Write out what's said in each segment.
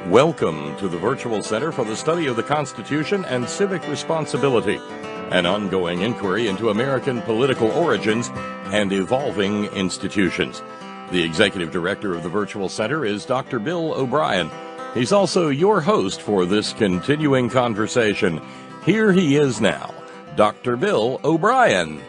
Welcome to the Virtual Center for the Study of the Constitution and Civic Responsibility, an ongoing inquiry into American political origins and evolving institutions. The Executive Director of the Virtual Center is Dr. Bill O'Brien. He's also your host for this continuing conversation. Here he is now, Dr. Bill O'Brien.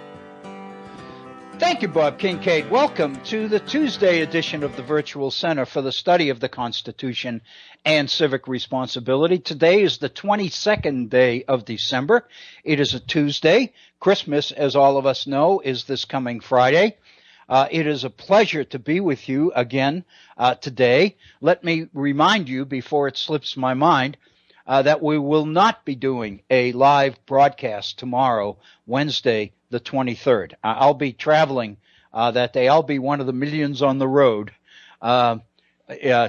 Thank you, Bob Kincaid. Welcome to the Tuesday edition of the Virtual Center for the Study of the Constitution and Civic Responsibility. Today is the 22nd day of December. It is a Tuesday. Christmas, as all of us know, is this coming Friday. It is a pleasure to be with you again today. Let me remind you, before it slips my mind, that we will not be doing a live broadcast tomorrow, Wednesday, the 23rd. I'll be traveling that day. I'll be one of the millions on the road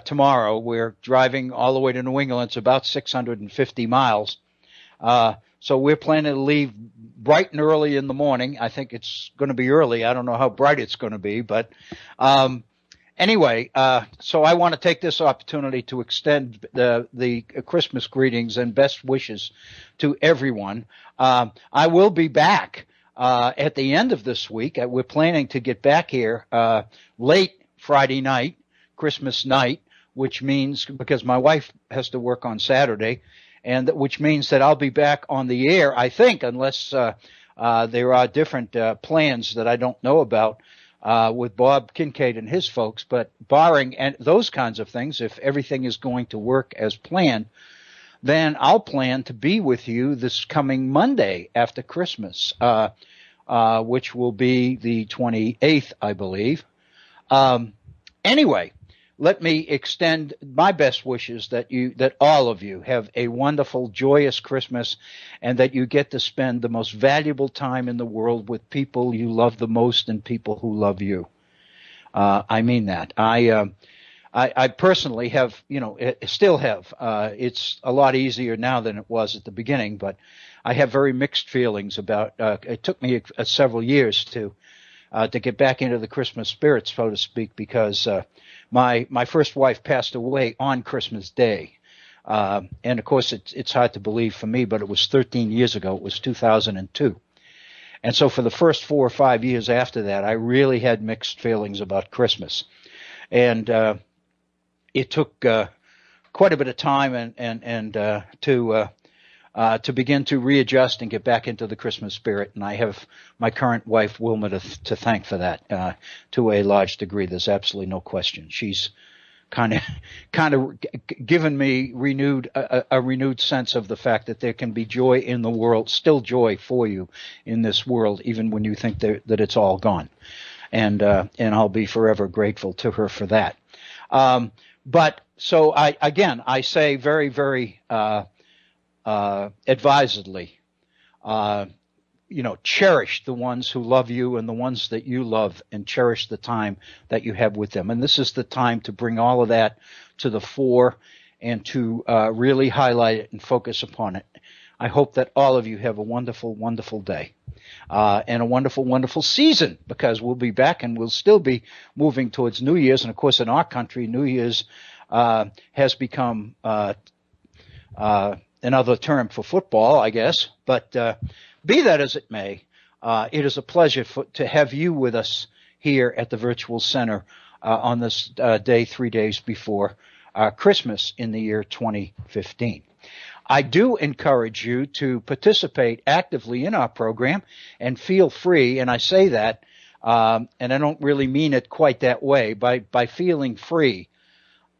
tomorrow. We're driving all the way to New England. It's about 650 miles. So we're planning to leave bright and early in the morning. I think it's going to be early. I don't know how bright it's going to be, but anyway, so I want to take this opportunity to extend the Christmas greetings and best wishes to everyone. I will be back at the end of this week. We're planning to get back here late Friday night, Christmas night, which means, because my wife has to work on Saturday, and which means that I'll be back on the air, I think, unless there are different plans that I don't know about with Bob Kincaid and his folks. But barring those kinds of things, if everything is going to work as planned, then I'll plan to be with you this coming Monday after Christmas, which will be the 28th, I believe. Anyway, let me extend my best wishes that all of you have a wonderful, joyous Christmas, and that you get to spend the most valuable time in the world with people you love the most and people who love you. I mean that. I personally have, still have. It's a lot easier now than it was at the beginning, but I have very mixed feelings about. It took me several years to get back into the Christmas spirit, so to speak, because my first wife passed away on Christmas Day, and of course it's hard to believe for me, but it was 13 years ago. It was 2002. And so for the first 4 or 5 years after that, I really had mixed feelings about Christmas, and it took quite a bit of time and to begin to readjust and get back into the Christmas spirit. And I have my current wife, Wilma, to thank for that to a large degree. There's absolutely no question. She's kind of given me a renewed sense of the fact that there can be joy in the world, still joy for you in this world, even when you think that it's all gone. And I'll be forever grateful to her for that. But so I say very, very advisedly, cherish the ones who love you and the ones that you love, and cherish the time that you have with them. And this is the time to bring all of that to the fore and to really highlight it and focus upon it. I hope that all of you have a wonderful, wonderful day and a wonderful, wonderful season, because we'll be back and we'll still be moving towards New Year's. And, of course, in our country, New Year's has become another term for football, I guess. But be that as it may, it is a pleasure to have you with us here at the Virtual Center on this day, 3 days before Christmas in the year 2015. I do encourage you to participate actively in our program, and feel free, and I say that, and I don't really mean it quite that way, by feeling free.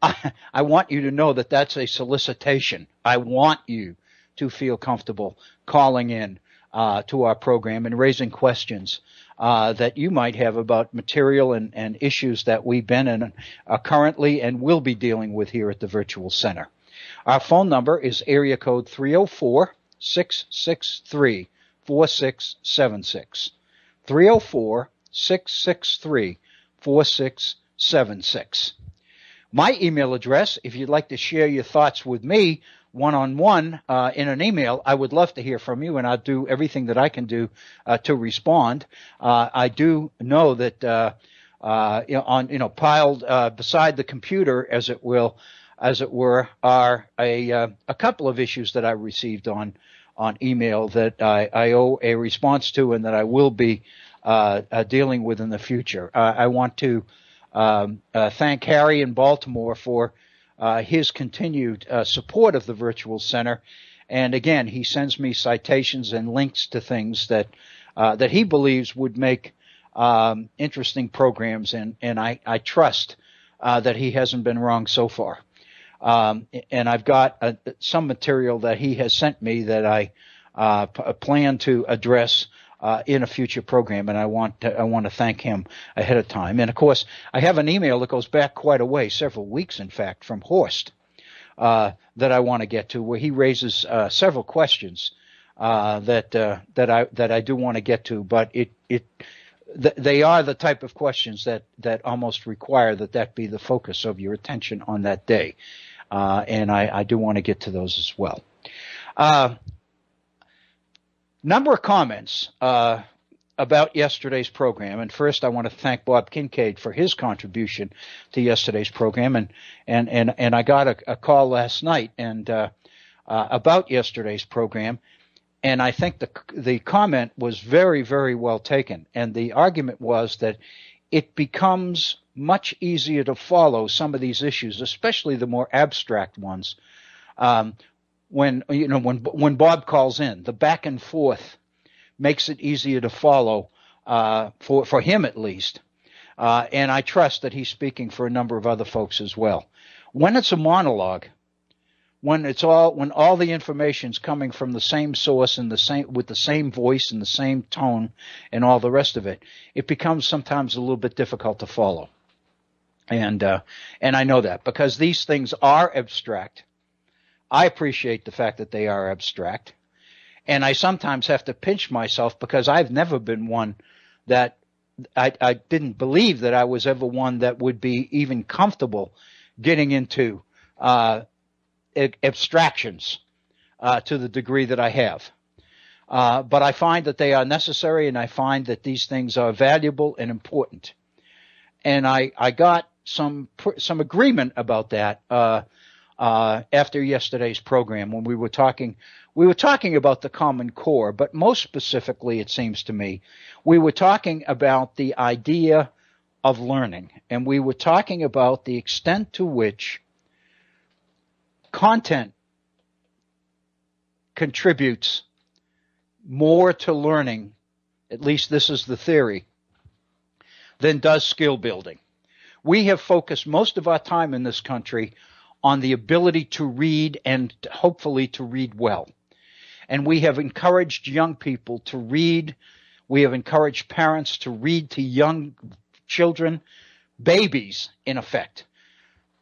I want you to know that that's a solicitation. I want you to feel comfortable calling in to our program and raising questions that you might have about material and issues that we've been in currently and will be dealing with here at the Virtual Center. Our phone number is area code 304-663-4676. 304-663-4676. My email address, if you'd like to share your thoughts with me one-on-one in an email, I would love to hear from you, and I'll do everything that I can do to respond. I do know that piled beside the computer, as it will, as it were, are a couple of issues that I received on email that I owe a response to and that I will be dealing with in the future. I want to thank Harry in Baltimore for his continued support of the Virtual Center. And again, he sends me citations and links to things that he believes would make interesting programs, and I trust that he hasn't been wrong so far. And I've got some material that he has sent me that I plan to address in a future program, and I want to thank him ahead of time. And of course, I have an email that goes back quite a way, several weeks, in fact, from Horst that I want to get to, where he raises several questions that I do want to get to, but they are the type of questions that almost require that be the focus of your attention on that day. And I do want to get to those as well. Number of comments about yesterday's program. And first, I want to thank Bob Kincaid for his contribution to yesterday's program. And I got a call last night about yesterday's program. And I think the comment was very, very well taken. And the argument was that it becomes much easier to follow some of these issues, especially the more abstract ones. When Bob calls in, the back and forth makes it easier to follow for him at least. And I trust that he's speaking for a number of other folks as well. When it's a monologue, when all the information's coming from the same source and with the same voice and the same tone and all the rest of it, it becomes sometimes a little bit difficult to follow. And I know that because these things are abstract. I appreciate the fact that they are abstract, and I sometimes have to pinch myself because I've never been one that I didn't believe that I was ever one that would be even comfortable getting into abstractions to the degree that I have. But I find that they are necessary, and I find that these things are valuable and important. And I got some agreement about that after yesterday's program when we were talking about the Common Core, but most specifically, it seems to me, we were talking about the idea of learning, and we were talking about the extent to which content contributes more to learning, at least this is the theory, than does skill building. We have focused most of our time in this country on the ability to read and hopefully to read well. And we have encouraged young people to read. We have encouraged parents to read to young children, babies in effect,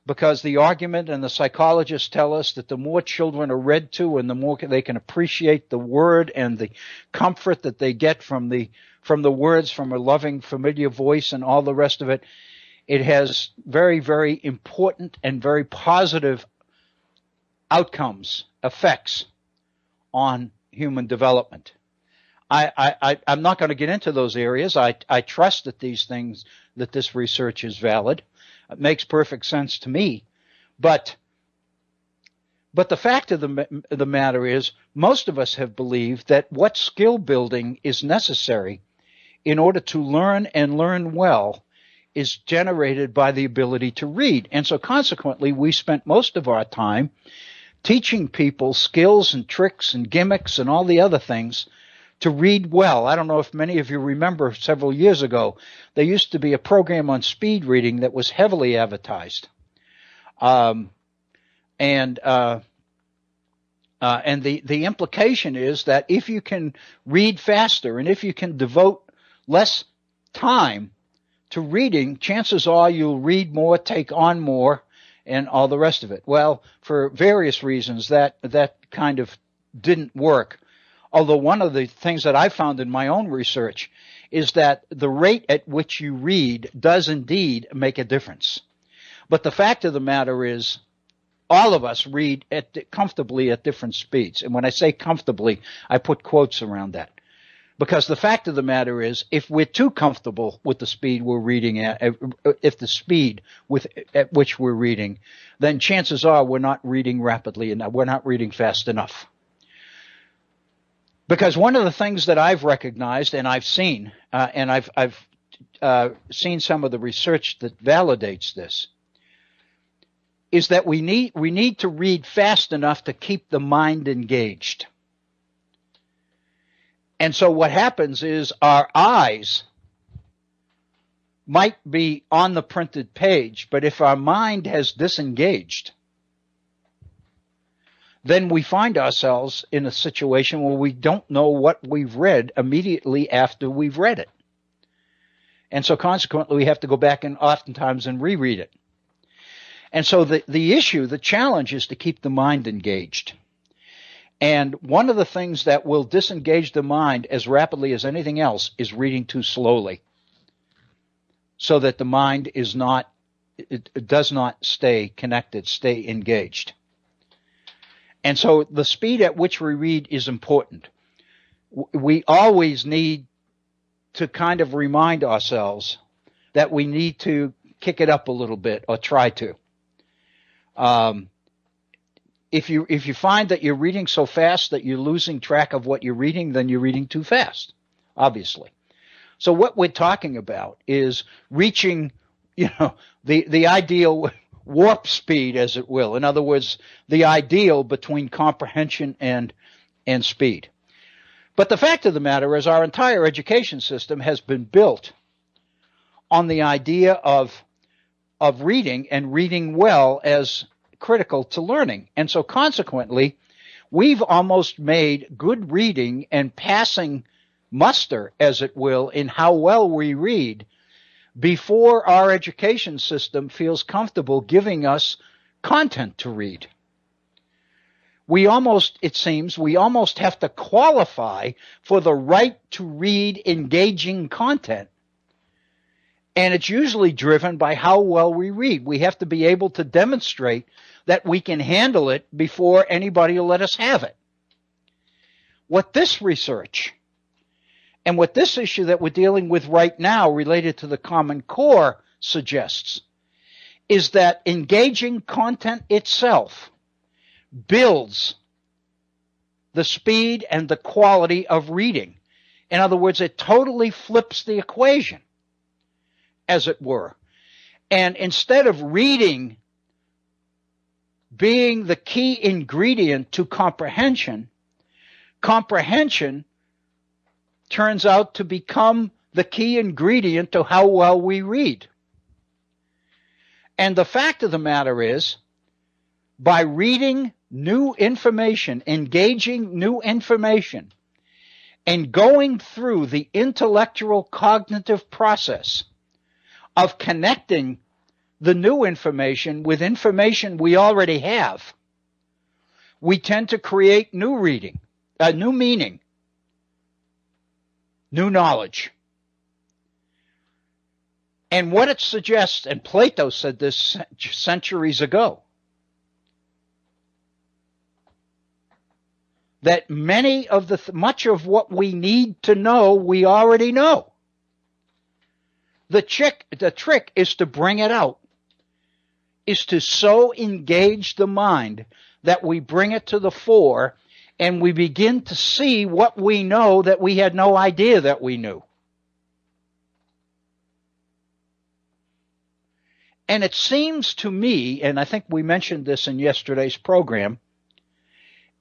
because the argument and the psychologists tell us that the more children are read to and the more they can appreciate the word and the comfort that they get from the words, from a loving, familiar voice and all the rest of it, it has very, very important and very positive outcomes, effects on human development. I'm not going to get into those areas. I trust that these things, that this research is valid. It makes perfect sense to me. But the fact of the matter is, most of us have believed that what skill building is necessary in order to learn and learn well is generated by the ability to read. And so consequently, we spent most of our time teaching people skills and tricks and gimmicks and all the other things to read well. I don't know if many of you remember several years ago, there used to be a program on speed reading that was heavily advertised. And the implication is that if you can read faster and if you can devote less time to reading, chances are you'll read more, take on more, and all the rest of it. Well, for various reasons, that kind of didn't work. Although one of the things that I found in my own research is that the rate at which you read does indeed make a difference. But the fact of the matter is, all of us read comfortably at different speeds. And when I say comfortably, I put quotes around that. Because the fact of the matter is, if we're too comfortable with the speed we're reading at which we're reading, then chances are we're not reading rapidly enough. We're not reading fast enough. Because one of the things that I've recognized and I've seen, and I've seen some of the research that validates this, is that we need to read fast enough to keep the mind engaged. And so what happens is our eyes might be on the printed page, but if our mind has disengaged, then we find ourselves in a situation where we don't know what we've read immediately after we've read it. And so consequently, we have to go back and oftentimes and reread it. And so the challenge is to keep the mind engaged. And one of the things that will disengage the mind as rapidly as anything else is reading too slowly, so that the mind does not stay connected, stay engaged. And so the speed at which we read is important. We always need to kind of remind ourselves that we need to kick it up a little bit, or try to. If you find that you're reading so fast that you're losing track of what you're reading, then you're reading too fast, obviously. So what we're talking about is reaching, the ideal warp speed, as it will. In other words, the ideal between comprehension and speed. But the fact of the matter is, our entire education system has been built on the idea of reading, and reading well, as critical to learning. And so consequently, we've almost made good reading and passing muster, as it will, in how well we read before our education system feels comfortable giving us content to read. It seems we almost have to qualify for the right to read engaging content. And it's usually driven by how well we read. We have to be able to demonstrate that we can handle it before anybody will let us have it. What this research and what this issue that we're dealing with right now related to the Common Core suggests is that engaging content itself builds the speed and the quality of reading. In other words, it totally flips the equation, as it were. And instead of reading being the key ingredient to comprehension, comprehension turns out to become the key ingredient to how well we read. And the fact of the matter is, by reading new information, engaging new information, and going through the intellectual cognitive process of connecting the new information with information we already have, we tend to create new reading, new meaning, new knowledge. And what it suggests, and Plato said this centuries ago, that much of what we need to know, we already know. The trick is to bring it out, is to so engage the mind that we bring it to the fore and we begin to see what we know that we had no idea that we knew. And it seems to me, and I think we mentioned this in yesterday's program,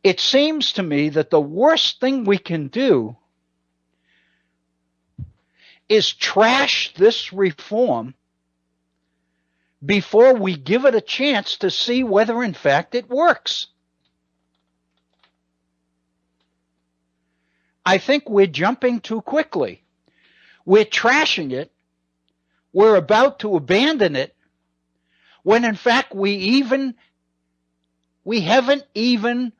it seems to me that the worst thing we can do is trash this reform before we give it a chance to see whether in fact it works. I think we're jumping too quickly. We're trashing it. We're about to abandon it when in fact we haven't even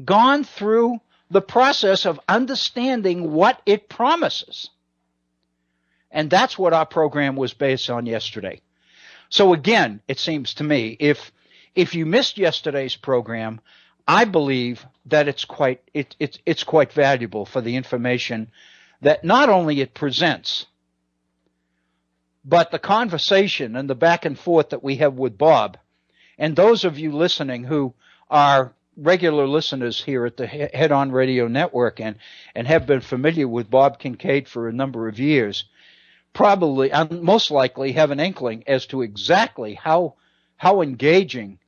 gone through the process of understanding what it promises. And that's what our program was based on yesterday. So again, it seems to me, if you missed yesterday's program, I believe that it's quite valuable for the information that not only it presents, but the conversation and the back and forth that we have with Bob, and those of you listening who are regular listeners here at the Head On Radio Network and have been familiar with Bob Kincaid for a number of years, probably, most likely, have an inkling as to exactly how engaging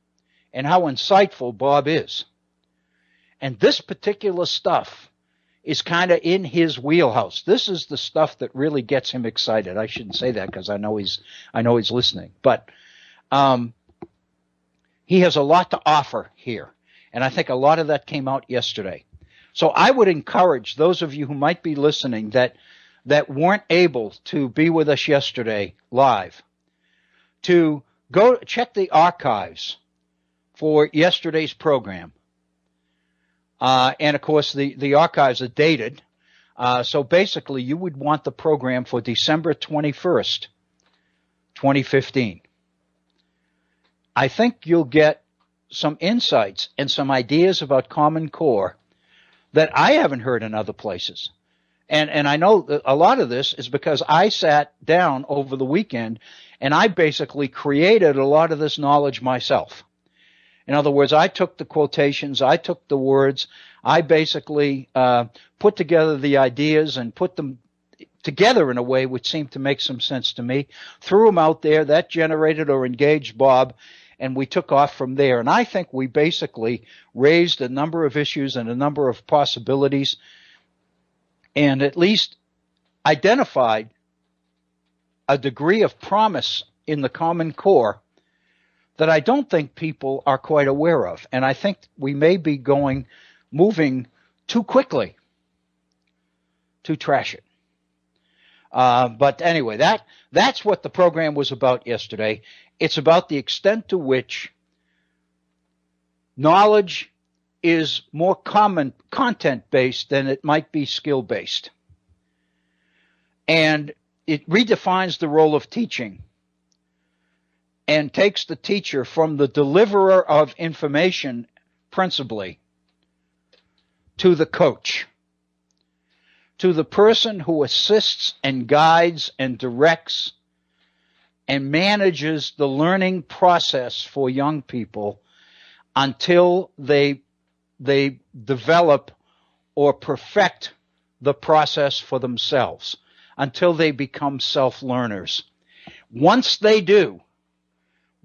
and how insightful Bob is. And this particular stuff is kind of in his wheelhouse. This is the stuff that really gets him excited. I shouldn't say that because I know he's listening, but he has a lot to offer here, and I think a lot of that came out yesterday. So I would encourage those of you who might be listening that weren't able to be with us yesterday live to go check the archives for yesterday's program. And of course, the archives are dated. So basically, you would want the program for December 21st, 2015. I think you'll get some insights and some ideas about Common Core that I haven't heard in other places. And I know that a lot of this is because I sat down over the weekend and I basically created a lot of this knowledge myself. In other words, I took the quotations, I took the words, I basically put together the ideas and put them together in a way which seemed to make some sense to me, threw them out there, that generated or engaged Bob, and we took off from there. And I think we basically raised a number of issues and a number of possibilities and at least identified a degree of promise in the Common Core that I don't think people are quite aware of. And I think we may be moving too quickly to trash it. But anyway, that's what the program was about yesterday. It's about the extent to which knowledge is more common content-based than it might be skill-based. And it redefines the role of teaching and takes the teacher from the deliverer of information principally to the coach, to the person who assists and guides and directs and manages the learning process for young people until they develop or perfect the process for themselves, until they become self-learners. Once they do,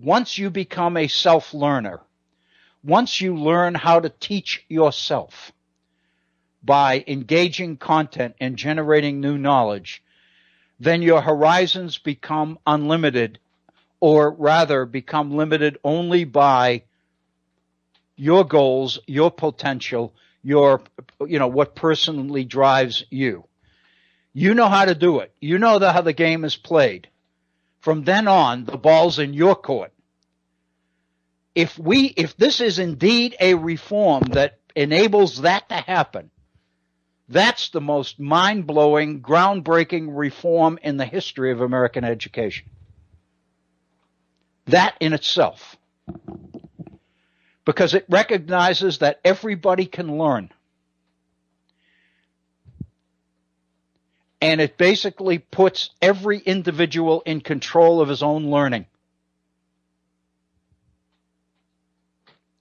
once you become a self-learner, once you learn how to teach yourself by engaging content and generating new knowledge, then your horizons become unlimited, or rather become limited only by your goals, your potential, what personally drives you. You know how to do it. You know how the game is played. From then on, the ball's in your court. If this is indeed a reform that enables that to happen, that's the most mind-blowing, groundbreaking reform in the history of American education. That in itself. Because it recognizes that everybody can learn. And it basically puts every individual in control of his own learning.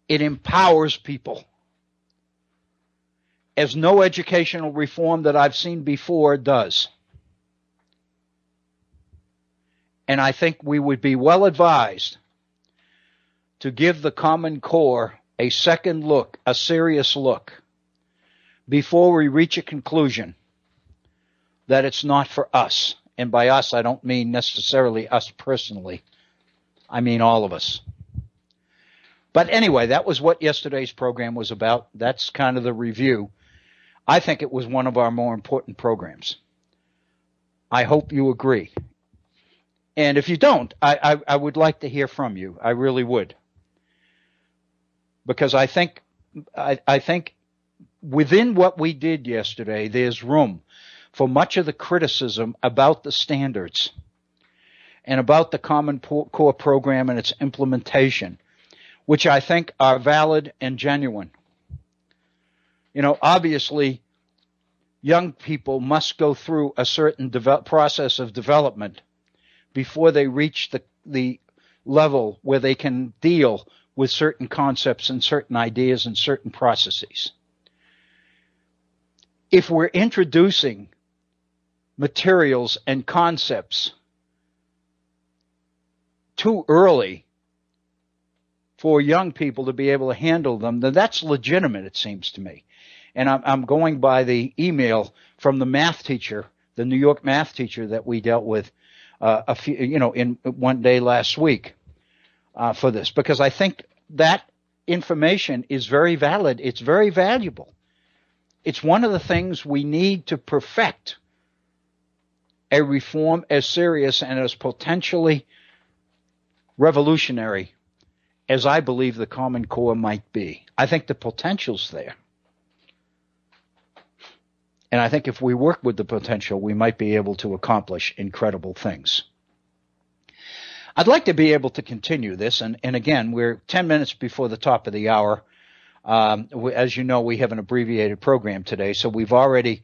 It empowers people, as no educational reform that I've seen before does. And I think we would be well advised to give the Common Core a second look, a serious look, before we reach a conclusion that it's not for us. And by us, I don't mean necessarily us personally. I mean all of us. But anyway, that was what yesterday's program was about. That's kind of the review. I think it was one of our more important programs. I hope you agree. And if you don't, I would like to hear from you. I really would. Because I think within what we did yesterday, there's room for much of the criticism about the standards and about the Common Core program and its implementation, which I think are valid and genuine. Obviously, young people must go through a certain process of development before they reach the level where they can deal with certain concepts and certain ideas and certain processes. If we're introducing materials and concepts too early for young people to be able to handle them, then that's legitimate, it seems to me. And I'm going by the email from the math teacher, the New York math teacher that we dealt with in one day last week for this, because I think that information is very valid. It's very valuable. It's one of the things we need to perfect a reform as serious and as potentially revolutionary as I believe the Common Core might be. I think the potential's there. And I think if we work with the potential, we might be able to accomplish incredible things. I'd like to be able to continue this, and again, we're 10 minutes before the top of the hour. As you know, we have an abbreviated program today, so we've already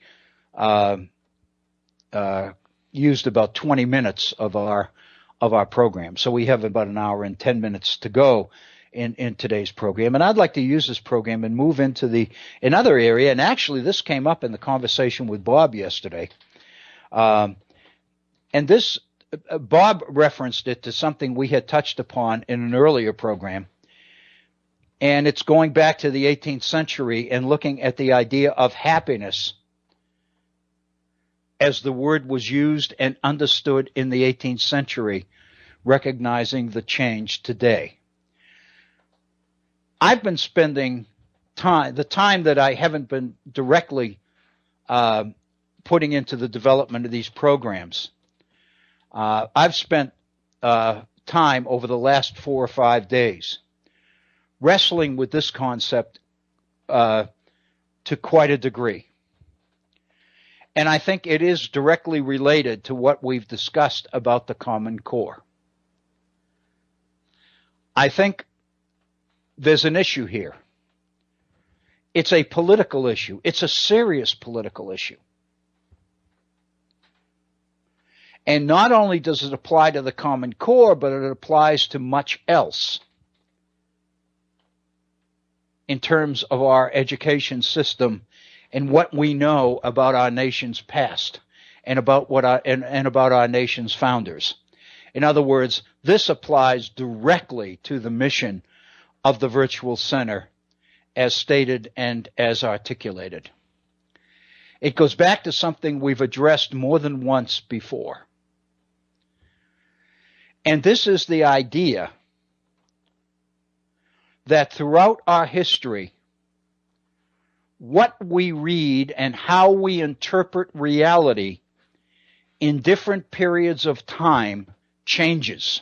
used about 20 minutes of our program. So we have about an hour and 10 minutes to go in today's program. And I'd like to use this program and move into another area. And actually, this came up in the conversation with Bob yesterday. And this, Bob referenced it to something we had touched upon in an earlier program. And it's going back to the 18th century and looking at the idea of happiness as the word was used and understood in the 18th century, recognizing the change today. I've been spending the time that I haven't been directly putting into the development of these programs. I've spent time over the last 4 or 5 days wrestling with this concept to quite a degree. And I think it is directly related to what we've discussed about the Common Core. I think there's an issue here. It's a political issue. It's a serious political issue. And not only does it apply to the Common Core, but it applies to much else in terms of our education system and what we know about our nation's past and about about our nation's founders. In other words, this applies directly to the mission of the Virtual Center as stated and as articulated. It goes back to something we've addressed more than once before. And this is the idea that throughout our history, what we read and how we interpret reality in different periods of time changes.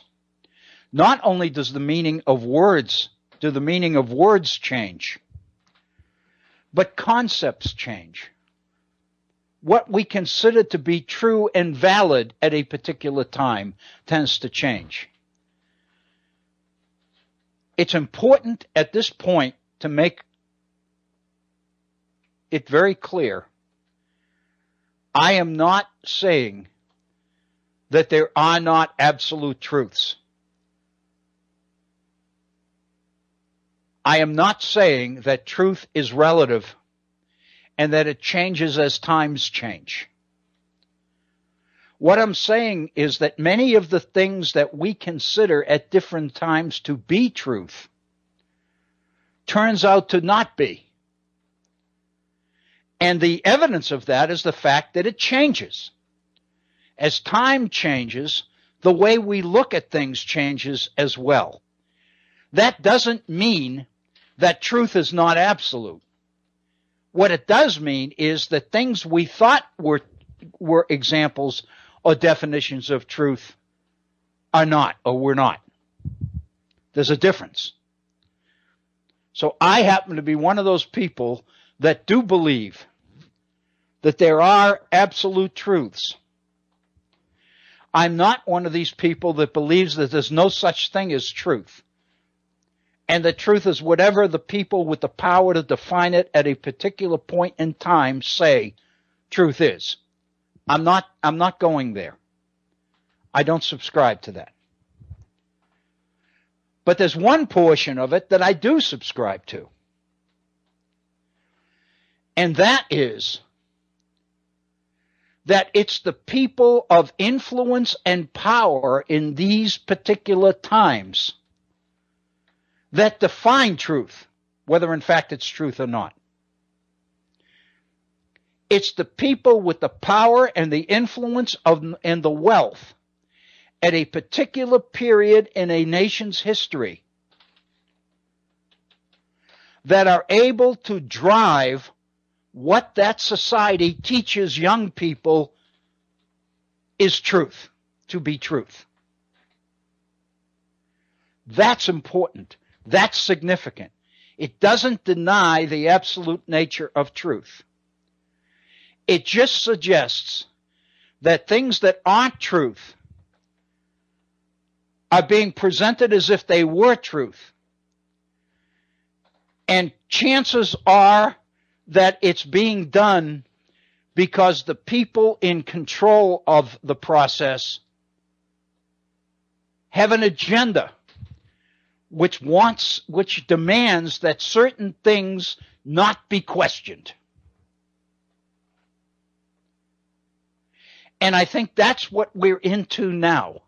Not only does the meaning of words change, but concepts change. What we consider to be true and valid at a particular time tends to change. It's important at this point to make it very clear. I am not saying that there are not absolute truths. I am not saying that truth is relative and that it changes as times change. What I'm saying is that many of the things that we consider at different times to be truth turns out to not be. And the evidence of that is the fact that it changes. As time changes, the way we look at things changes as well. That doesn't mean that truth is not absolute. What it does mean is that things we thought were examples or definitions of truth are not, or were not. There's a difference. So I happen to be one of those people that do believe that there are absolute truths. I'm not one of these people that believes that there's no such thing as truth. And the truth is whatever the people with the power to define it at a particular point in time say truth is. I'm not going there. I don't subscribe to that. But there's one portion of it that I do subscribe to. And that is that it's the people of influence and power in these particular times that define truth, whether in fact it's truth or not. It's the people with the power and the influence and the wealth at a particular period in a nation's history that are able to drive what that society teaches young people is truth, to be truth. That's important. That's significant. It doesn't deny the absolute nature of truth. It just suggests that things that aren't truth are being presented as if they were truth. And chances are that it's being done because the people in control of the process have an agenda which demands that certain things not be questioned. And I think that's what we're into now.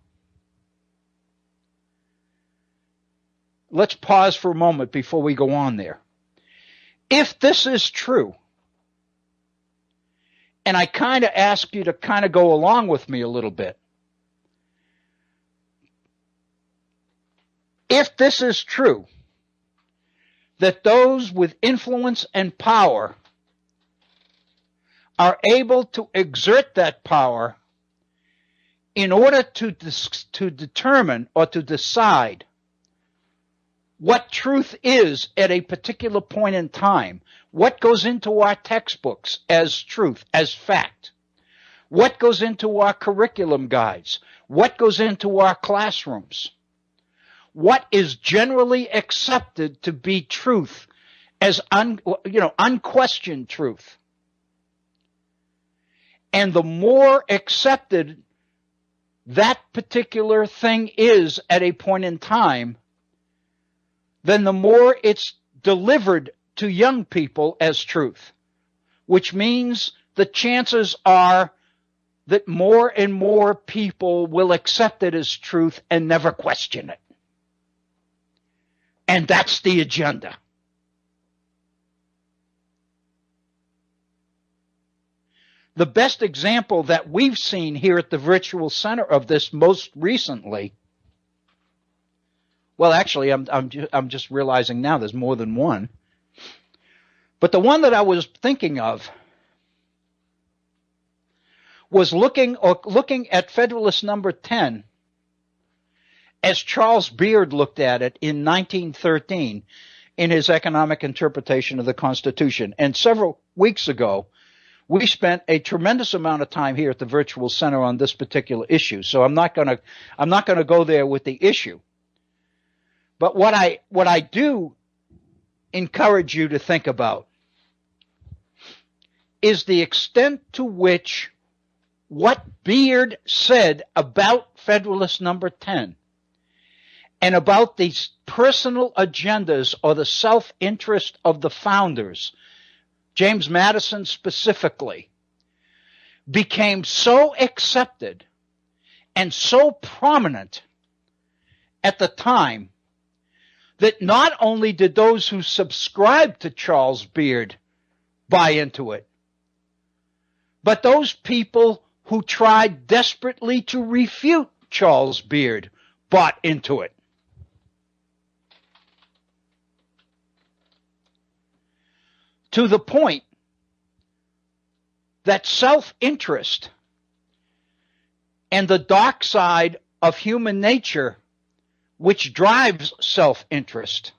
Let's pause for a moment before we go on there. If this is true, and I kind of ask you to kind of go along with me a little bit. If this is true, that those with influence and power are able to exert that power in order to determine or to decide what truth is at a particular point in time, what goes into our textbooks as truth, as fact, what goes into our curriculum guides, what goes into our classrooms, what is generally accepted to be truth as unquestioned truth. And the more accepted that particular thing is at a point in time, then the more it's delivered to young people as truth, which means the chances are that more and more people will accept it as truth and never question it. And that's the agenda. The best example that we've seen here at the Virtual Center of this most recently, well, actually, I'm just realizing now there's more than one. But the one that I was thinking of was looking at Federalist Number 10 as Charles Beard looked at it in 1913 in his economic interpretation of the Constitution. And several weeks ago, we spent a tremendous amount of time here at the Virtual Center on this particular issue. So I'm not going to go there with the issue. But what I do encourage you to think about is the extent to which what Beard said about Federalist Number 10 and about these personal agendas or the self-interest of the founders, James Madison specifically, became so accepted and so prominent at the time that not only did those who subscribed to Charles Beard buy into it, but those people who tried desperately to refute Charles Beard bought into it. To the point that self-interest and the dark side of human nature, which drives self-interest,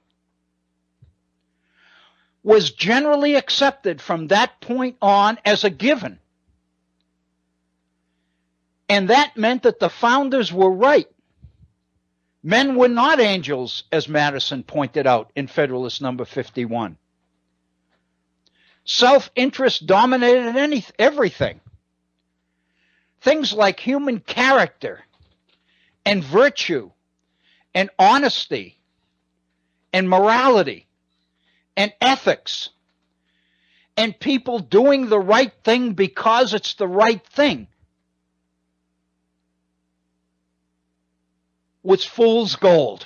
was generally accepted from that point on as a given. And that meant that the founders were right Men were not angels, as Madison pointed out in Federalist Number 51. Self-interest dominated everything. Things like human character and virtue and honesty and morality and ethics and people doing the right thing because it's the right thing was fool's gold.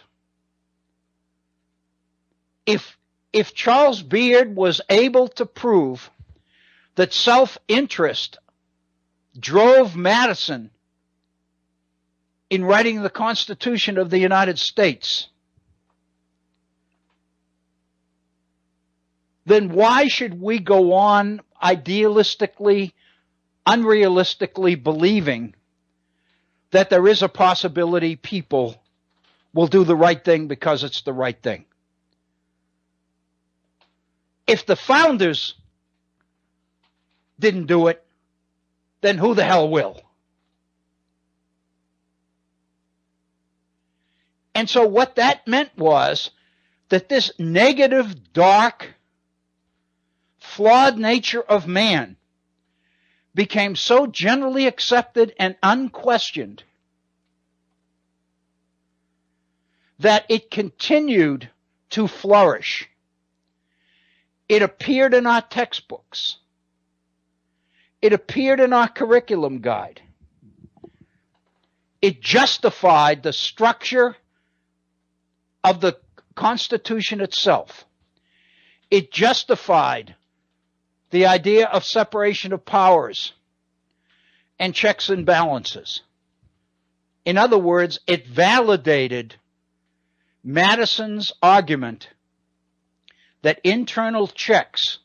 If Charles Beard was able to prove that self-interest drove Madison in writing the Constitution of the United States, then why should we go on idealistically, unrealistically believing that there is a possibility people will do the right thing because it's the right thing? If the founders didn't do it, then who the hell will? And so what that meant was that this negative, dark, flawed nature of man became so generally accepted and unquestioned that it continued to flourish. It appeared in our textbooks. It appeared in our curriculum guide. It justified the structure of the Constitution itself. It justified the idea of separation of powers and checks and balances. In other words, it validated Madison's argument that internal checks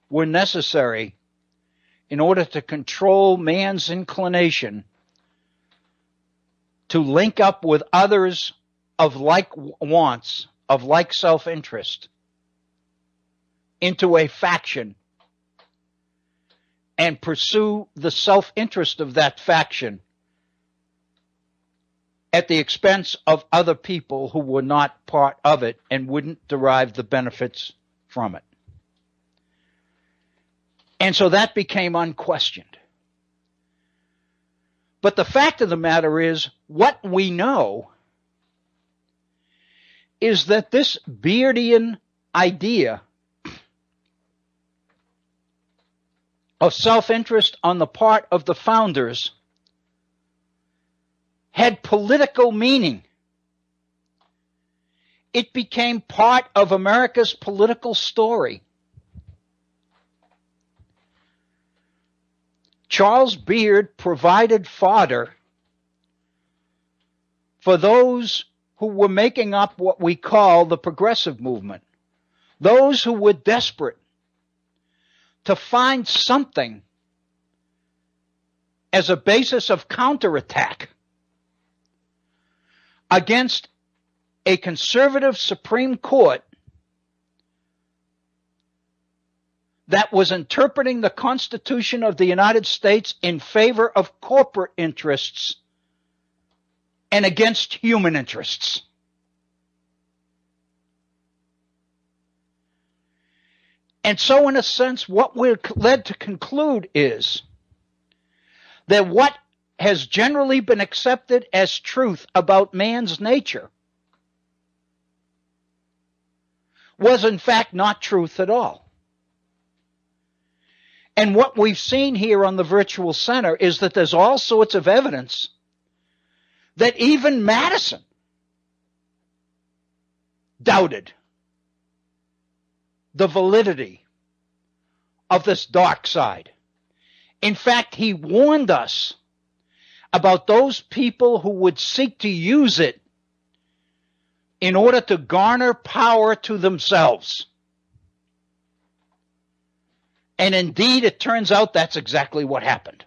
were necessary in order to control man's inclination to link up with others of like wants, of like self-interest, into a faction and pursue the self-interest of that faction at the expense of other people who were not part of it and wouldn't derive the benefits from it. And so that became unquestioned. But the fact of the matter is, what we know is that this Beardian idea of self-interest on the part of the founders had political meaning. It became part of America's political story. Charles Beard provided fodder for those who were making up what we call the progressive movement, those who were desperate to find something as a basis of counterattack against a conservative Supreme Court that was interpreting the Constitution of the United States in favor of corporate interests and against human interests. And so, in a sense, what we're led to conclude is that what has generally been accepted as truth about man's nature was in fact not truth at all. And what we've seen here on the Virtual Center is that there's all sorts of evidence that even Madison doubted the validity of this dark side. In fact, he warned us about those people who would seek to use it in order to garner power to themselves. And indeed, it turns out that's exactly what happened.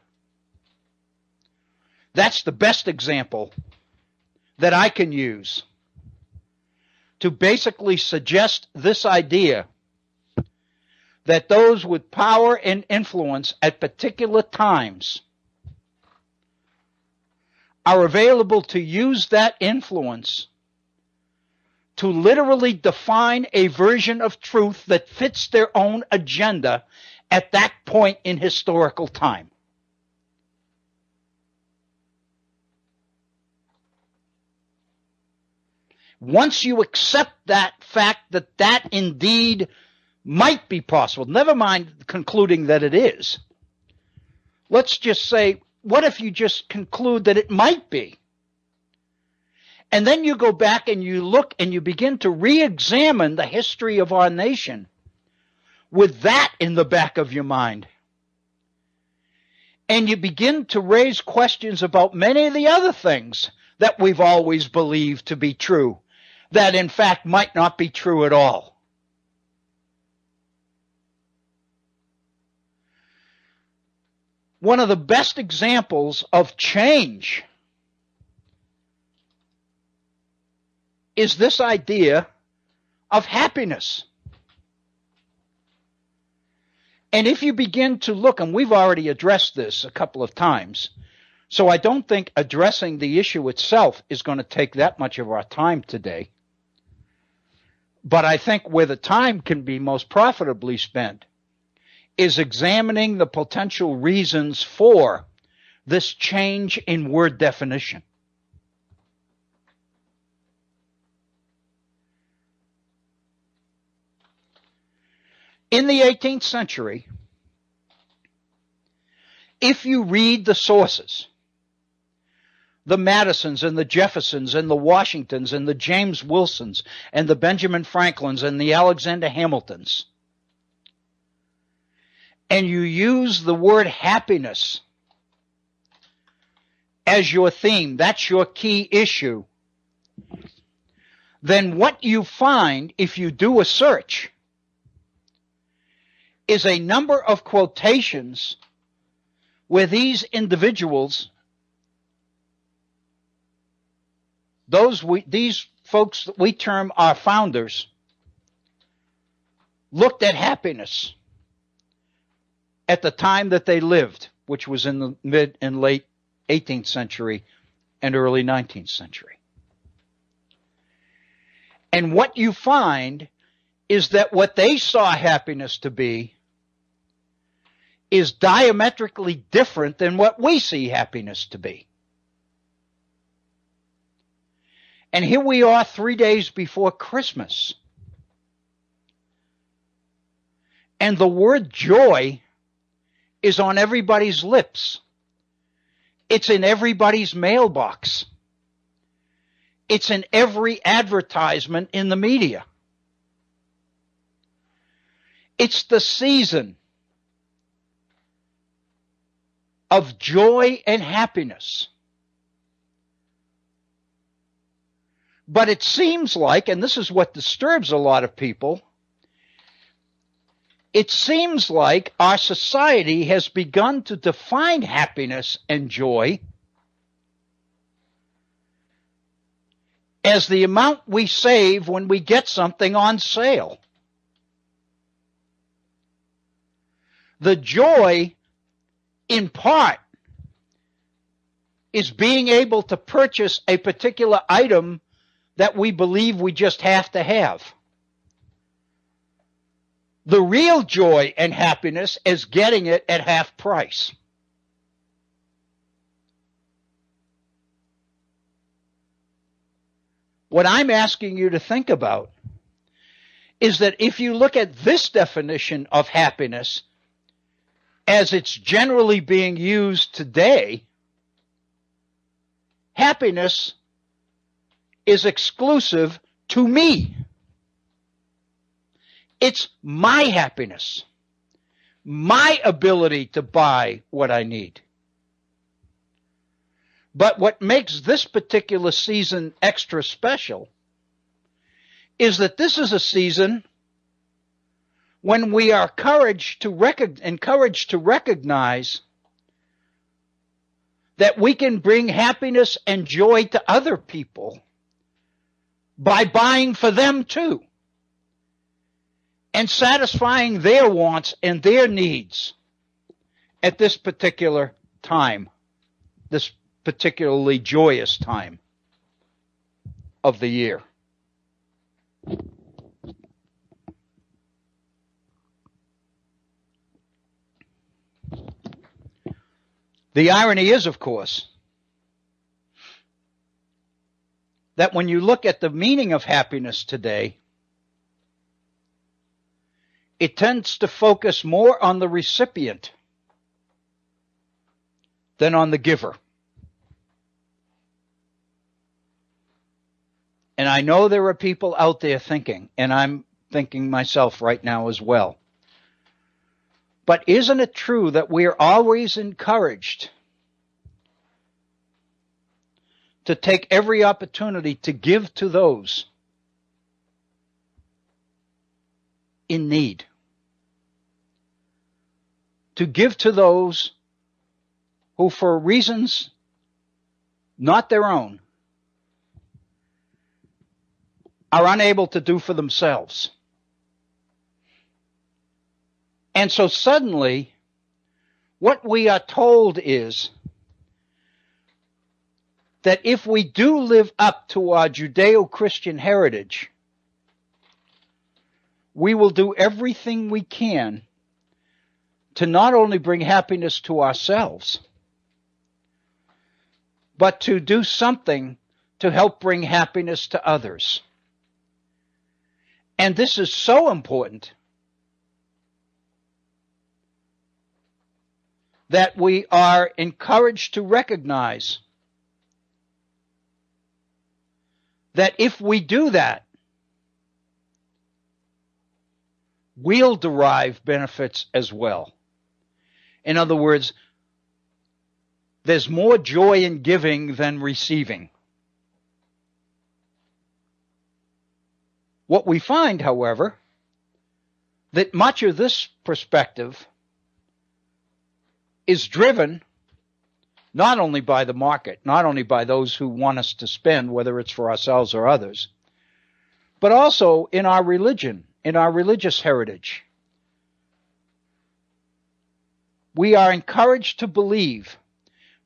That's the best example that I can use to basically suggest this idea that those with power and influence at particular times are available to use that influence to literally define a version of truth that fits their own agenda at that point in historical time. Once you accept that fact that that indeed might be possible, never mind concluding that it is, let's just say, what if you just conclude that it might be? And then you go back and you look and you begin to re-examine the history of our nation with that in the back of your mind. And you begin to raise questions about many of the other things that we've always believed to be true, that in fact might not be true at all. One of the best examples of change is this idea of happiness. And if you begin to look, and we've already addressed this a couple of times, so I don't think addressing the issue itself is going to take that much of our time today. But I think where the time can be most profitably spent is examining the potential reasons for this change in word definition. In the 18th century, if you read the sources, the Madisons and the Jeffersons and the Washingtons and the James Wilsons and the Benjamin Franklins and the Alexander Hamiltons, and you use the word happiness as your theme, that's your key issue, then what you find if you do a search is a number of quotations where these individuals, these folks that we term our founders, looked at happiness at the time that they lived, which was in the mid and late 18th century and early 19th century. And what you find is that what they saw happiness to be is diametrically different than what we see happiness to be. And here we are 3 days before Christmas. And the word joy is on everybody's lips. It's in everybody's mailbox. It's in every advertisement in the media. It's the season of joy and happiness. But it seems like, and this is what disturbs a lot of people, it seems like our society has begun to define happiness and joy as the amount we save when we get something on sale. The joy, in part, is being able to purchase a particular item that we believe we just have to have. The real joy and happiness is getting it at half price. What I'm asking you to think about is that if you look at this definition of happiness as it's generally being used today, happiness is exclusive to me. It's my happiness, my ability to buy what I need. But what makes this particular season extra special is that this is a season when we are encouraged to recognize that we can bring happiness and joy to other people by buying for them too and satisfying their wants and their needs at this particular time, this particularly joyous time of the year. The irony is, of course, that when you look at the meaning of happiness today, it tends to focus more on the recipient than on the giver. And I know there are people out there thinking, and I'm thinking myself right now as well, but isn't it true that we're always encouraged to take every opportunity to give to those in need? To give to those who, for reasons not their own, are unable to do for themselves. And so suddenly, what we are told is that if we do live up to our Judeo-Christian heritage, we will do everything we can to not only bring happiness to ourselves, but to do something to help bring happiness to others. And this is so important that we are encouraged to recognize that if we do that, we'll derive benefits as well. In other words, there's more joy in giving than receiving. What we find, however, that much of this perspective is driven not only by the market, not only by those who want us to spend, whether it's for ourselves or others, but also in our religion, in our religious heritage. We are encouraged to believe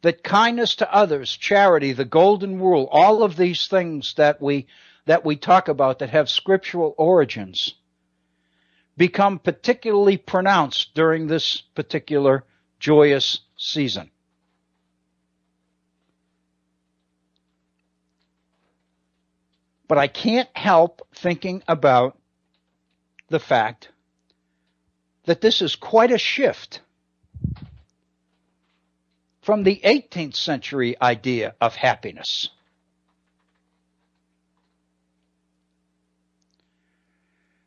that kindness to others, charity, the golden rule, all of these things that we talk about that have scriptural origins become particularly pronounced during this particular joyous season. But I can't help thinking about the fact that this is quite a shift from the 18th century idea of happiness.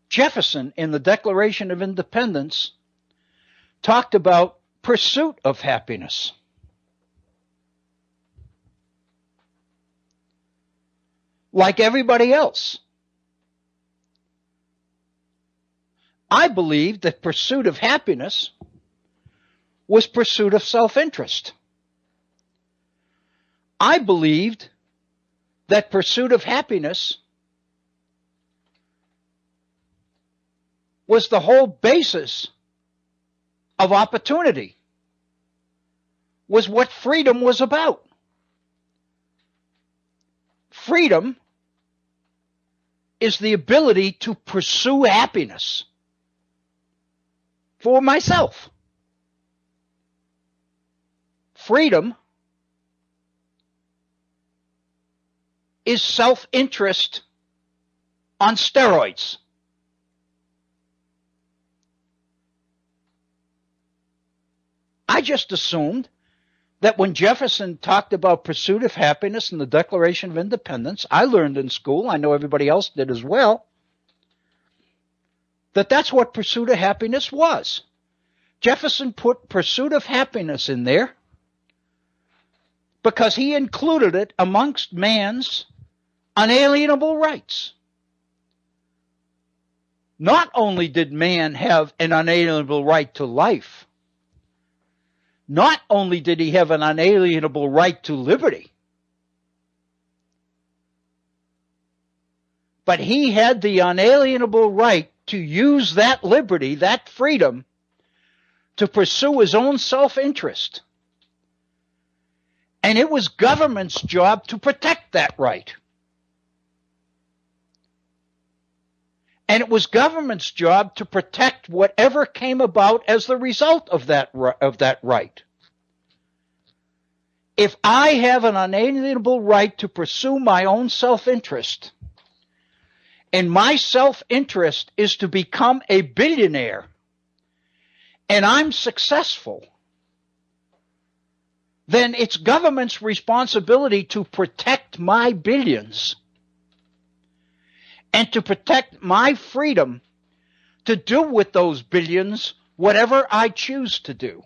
Jefferson, in the Declaration of Independence, talked about pursuit of happiness. Like everybody else, I believed that pursuit of happiness was pursuit of self-interest. I believed that pursuit of happiness was the whole basis of opportunity, was what freedom was about. Freedom is the ability to pursue happiness for myself. Freedom is self-interest on steroids. I just assumed that when Jefferson talked about pursuit of happiness in the Declaration of Independence, I learned in school, I know everybody else did as well, that that's what pursuit of happiness was. Jefferson put pursuit of happiness in there because he included it amongst man's unalienable rights. Not only did man have an unalienable right to life, not only did he have an unalienable right to liberty, but he had the unalienable right to use that liberty, that freedom, to pursue his own self-interest And it was government's job to protect that right. And it was government's job to protect whatever came about as the result of that right. If I have an unalienable right to pursue my own self-interest, and my self-interest is to become a billionaire, and I'm successful, then it's government's responsibility to protect my billions and to protect my freedom to do with those billions whatever I choose to do.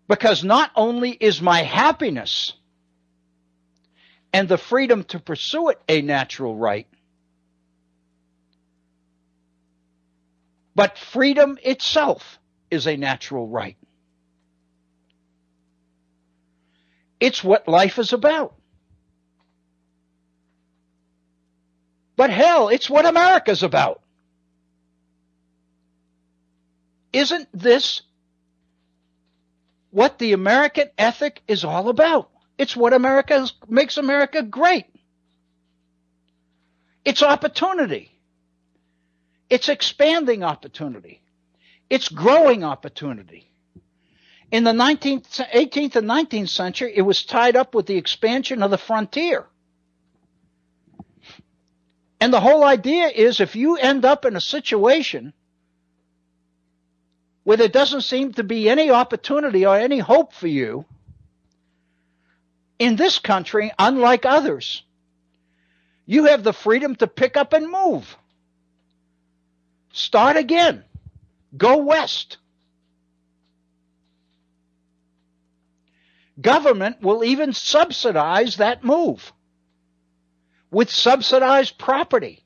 Because not only is my happiness and the freedom to pursue it a natural right, but freedom itself is a natural right. It's what life is about. But hell, it's what America's about. Isn't this what the American ethic is all about? It's what makes America great. It's opportunity. It's expanding opportunity. It's growing opportunity. In the 18th and 19th century, it was tied up with the expansion of the frontier. And the whole idea is if you end up in a situation where there doesn't seem to be any opportunity or any hope for you, in this country, unlike others, you have the freedom to pick up and move. Start again. Go west. Government will even subsidize that move with subsidized property.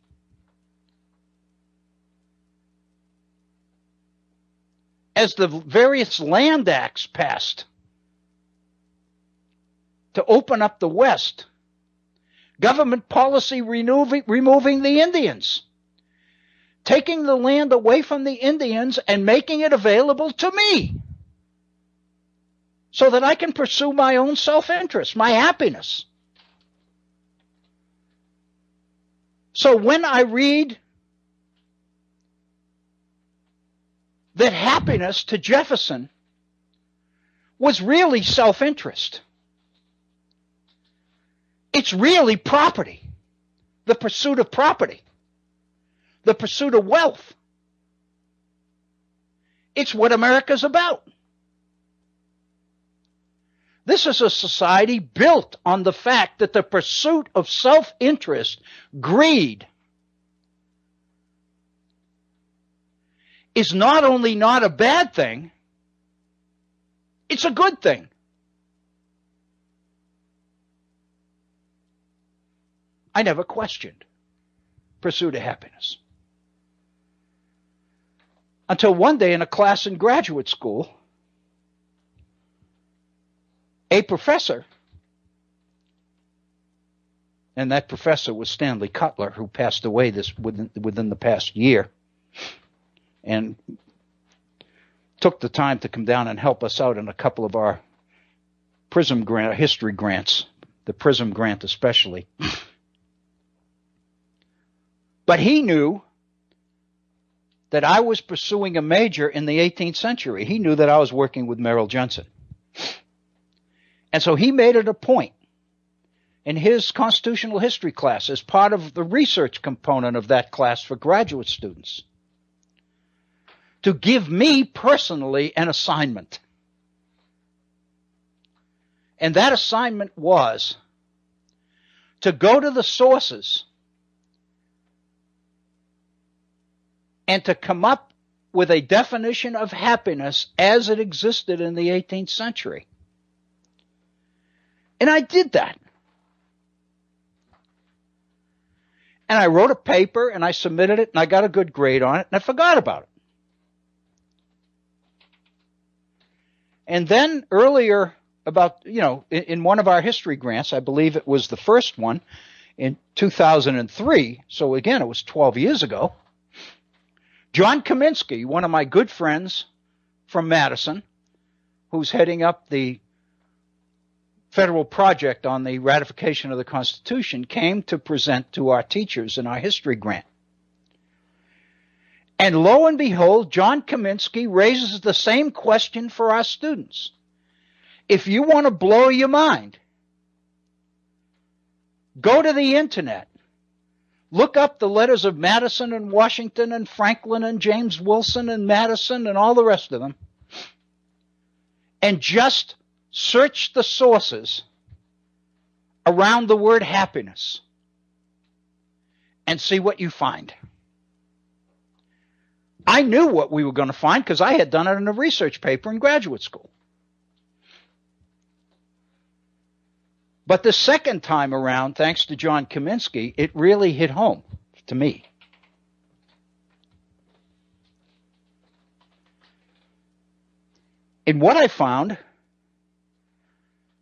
As the various land acts passed to open up the West, government policy removing the Indians, taking the land away from the Indians and making it available to me so that I can pursue my own self-interest, my happiness. So when I read that happiness to Jefferson was really self-interest, it's really property, the pursuit of property, the pursuit of wealth. It's what America's about. This is a society built on the fact that the pursuit of self-interest, greed, is not only not a bad thing, it's a good thing. I never questioned pursuit of happiness. Until one day in a class in graduate school, a professor, and that professor was Stanley Cutler, who passed away within the past year, and took the time to come down and help us out in a couple of our PRISM grant, history grants, the PRISM grant especially. But he knew that I was pursuing a major in the 18th century. He knew that I was working with Merrill Jensen. And so he made it a point in his constitutional history class, as part of the research component of that class for graduate students, to give me personally an assignment. And that assignment was to go to the sources and to come up with a definition of happiness as it existed in the 18th century. And I did that. And I wrote a paper and I submitted it and I got a good grade on it and I forgot about it. And then earlier in one of our history grants, I believe it was the first one in 2003. So again, it was 12 years ago. John Kaminsky, one of my good friends from Madison, who's heading up the federal project on the ratification of the Constitution, came to present to our teachers in our history grant. And lo and behold, John Kaminsky raises the same question for our students. If you want to blow your mind, go to the internet. Look up the letters of Madison and Washington and Franklin and James Wilson and Madison and all the rest of them, and just search the sources around the word happiness and see what you find. I knew what we were going to find because I had done it in a research paper in graduate school. But the second time around, thanks to John Kaminsky, it really hit home to me. In what I found,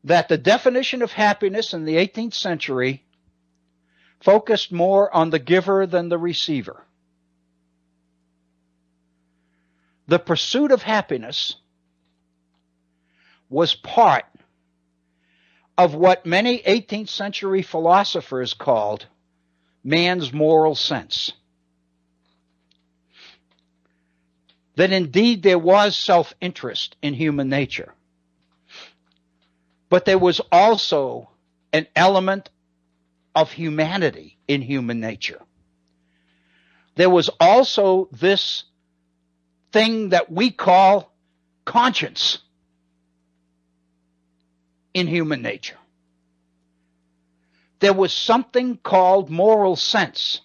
that the definition of happiness in the 18th century focused more on the giver than the receiver. The pursuit of happiness was part of what many 18th century philosophers called man's moral sense. That indeed there was self-interest in human nature, but there was also an element of humanity in human nature. There was also this thing that we call conscience in human nature. There was something called moral sense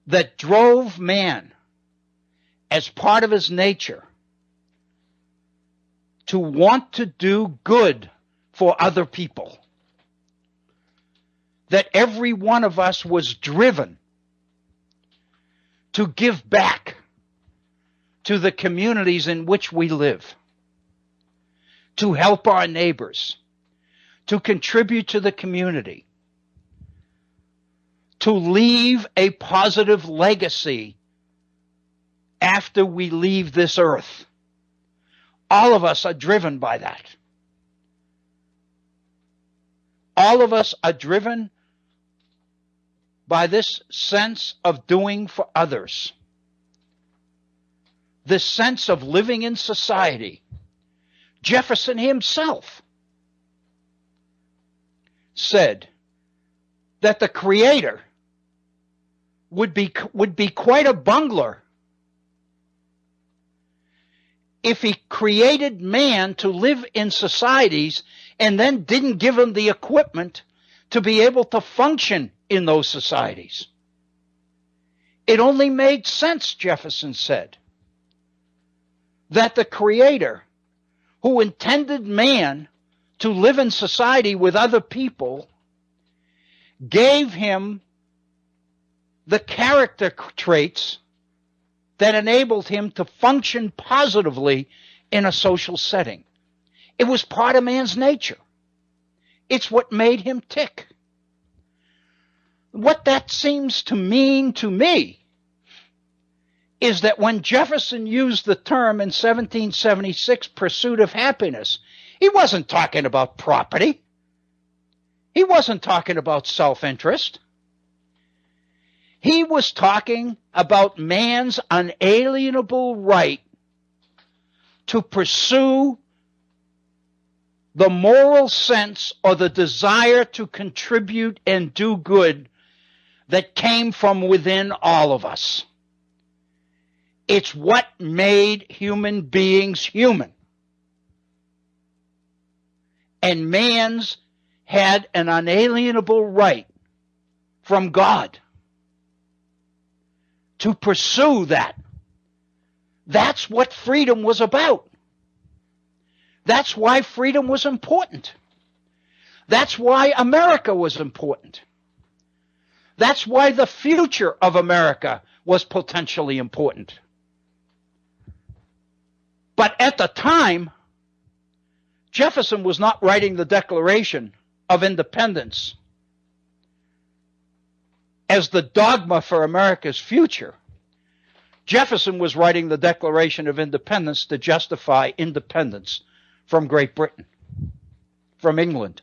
that drove man as part of his nature to want to do good for other people. That every one of us was driven to give back to the communities in which we live, to help our neighbors, to contribute to the community, to leave a positive legacy after we leave this earth. All of us are driven by that. All of us are driven by this sense of doing for others, this sense of living in society. Jefferson himself said that the Creator would be quite a bungler if he created man to live in societies and then didn't give him the equipment to be able to function in those societies. It only made sense, Jefferson said, that the Creator, who intended man to live in society with other people, gave him the character traits that enabled him to function positively in a social setting. It was part of man's nature. It's what made him tick. What that seems to mean to me is that when Jefferson used the term in 1776, pursuit of happiness, he wasn't talking about property. He wasn't talking about self-interest. He was talking about man's unalienable right to pursue the moral sense or the desire to contribute and do good that came from within all of us. It's what made human beings human. And man's had an unalienable right from God to pursue that. That's what freedom was about. That's why freedom was important. That's why America was important. That's why the future of America was potentially important. But at the time, Jefferson was not writing the Declaration of Independence as the dogma for America's future. Jefferson was writing the Declaration of Independence to justify independence from Great Britain, from England.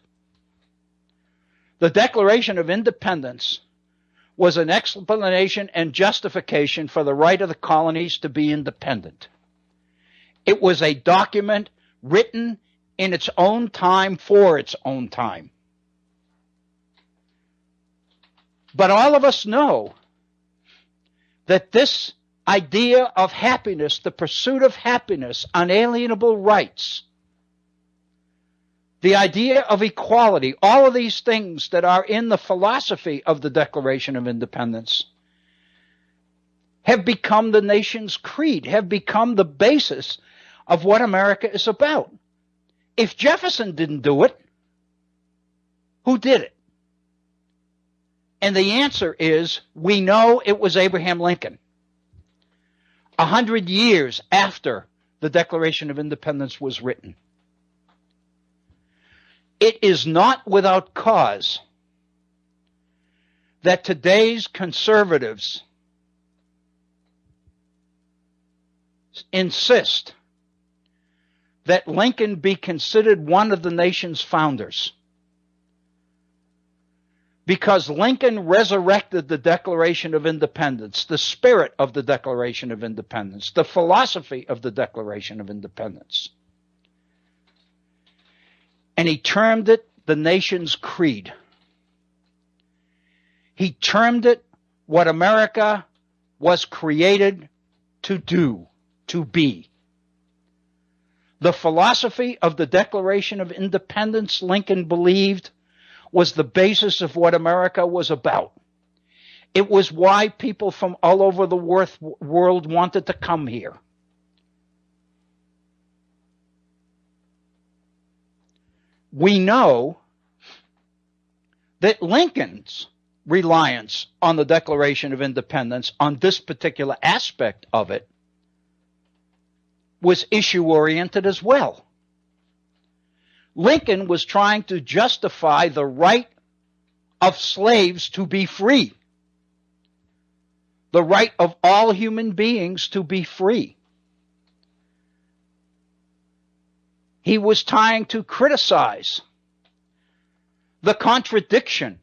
The Declaration of Independence was an explanation and justification for the right of the colonies to be independent. It was a document written in its own time for its own time. But all of us know that this idea of happiness, the pursuit of happiness, unalienable rights, the idea of equality, all of these things that are in the philosophy of the Declaration of Independence have become the nation's creed, have become the basis of what America is about. If Jefferson didn't do it, who did it? And the answer is, we know it was Abraham Lincoln. 100 years after the Declaration of Independence was written. It is not without cause that today's conservatives insist that Lincoln be considered one of the nation's founders. Because Lincoln resurrected the Declaration of Independence, the spirit of the Declaration of Independence, the philosophy of the Declaration of Independence. And he termed it the nation's creed. He termed it what America was created to do, to be. The philosophy of the Declaration of Independence, Lincoln believed, was the basis of what America was about. It was why people from all over the world wanted to come here. We know that Lincoln's reliance on the Declaration of Independence, on this particular aspect of it, was issue-oriented as well. Lincoln was trying to justify the right of slaves to be free, the right of all human beings to be free. He was trying to criticize the contradiction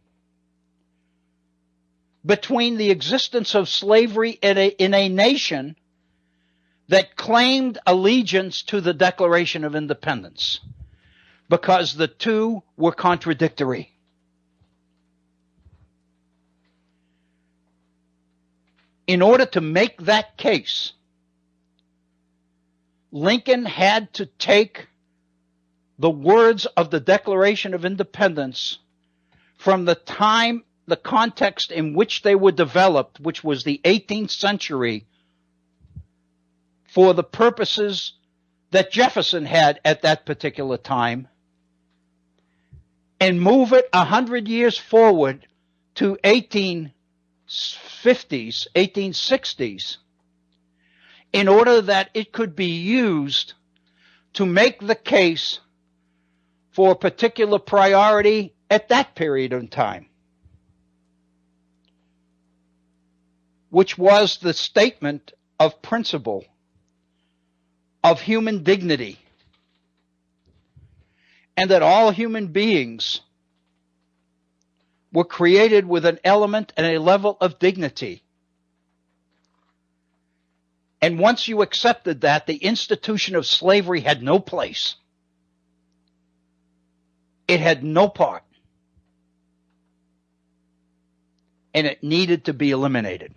between the existence of slavery in a nation that claimed allegiance to the Declaration of Independence, because the two were contradictory. In order to make that case, Lincoln had to take the words of the Declaration of Independence from the time, the context in which they were developed, which was the 18th century, for the purposes that Jefferson had at that particular time, and move it 100 years forward to 1850s, 1860s, in order that it could be used to make the case for a particular priority at that period of time, which was the statement of principle of human dignity, and that all human beings were created with an element and a level of dignity. And once you accepted that, the institution of slavery had no place. It had no part. And it needed to be eliminated.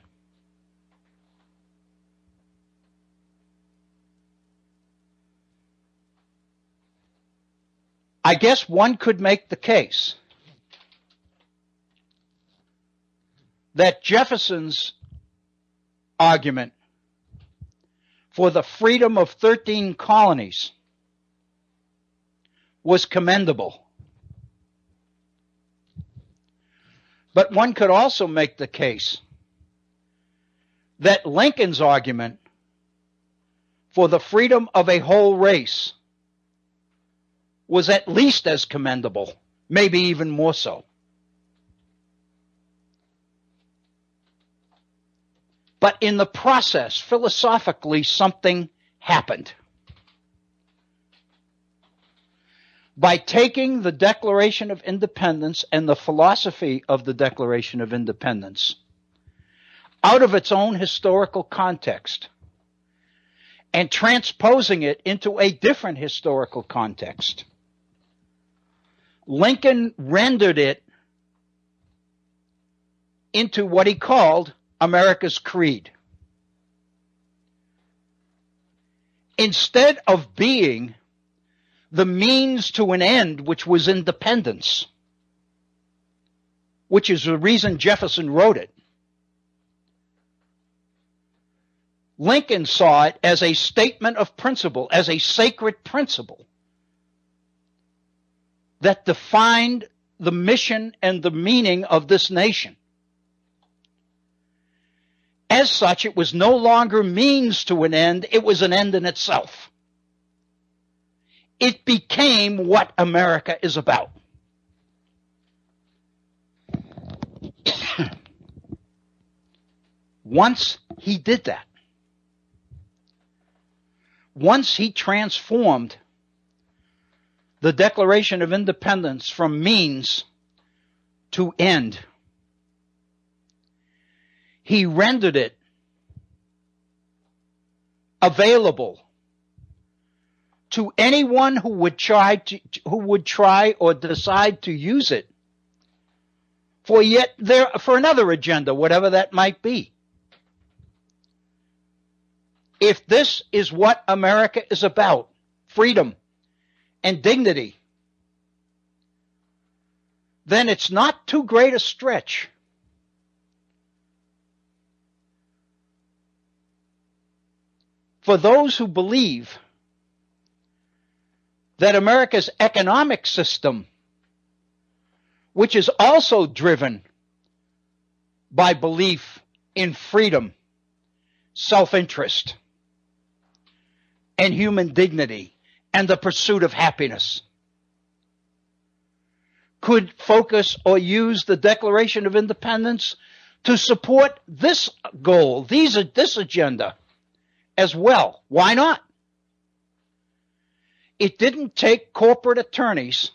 I guess one could make the case that Jefferson's argument for the freedom of 13 colonies was commendable. But one could also make the case that Lincoln's argument for the freedom of a whole race was at least as commendable, maybe even more so. But in the process, philosophically, something happened. By taking the Declaration of Independence and the philosophy of the Declaration of Independence out of its own historical context and transposing it into a different historical context, Lincoln rendered it into what he called America's creed. Instead of being the means to an end, which was independence, which is the reason Jefferson wrote it, Lincoln saw it as a statement of principle, as a sacred principle that defined the mission and the meaning of this nation. As such, it was no longer means to an end, it was an end in itself. It became what America is about. Once he did that, once he transformed the Declaration of Independence from means to end, he rendered it available to anyone who would try or decide to use it for another agenda, whatever that might be. If this is what America is about, freedom and dignity, then it's not too great a stretch for those who believe that America's economic system, which is also driven by belief in freedom, self-interest, and human dignity, and the pursuit of happiness, could focus or use the Declaration of Independence to support this goal, this agenda as well. Why not? It didn't take corporate attorneys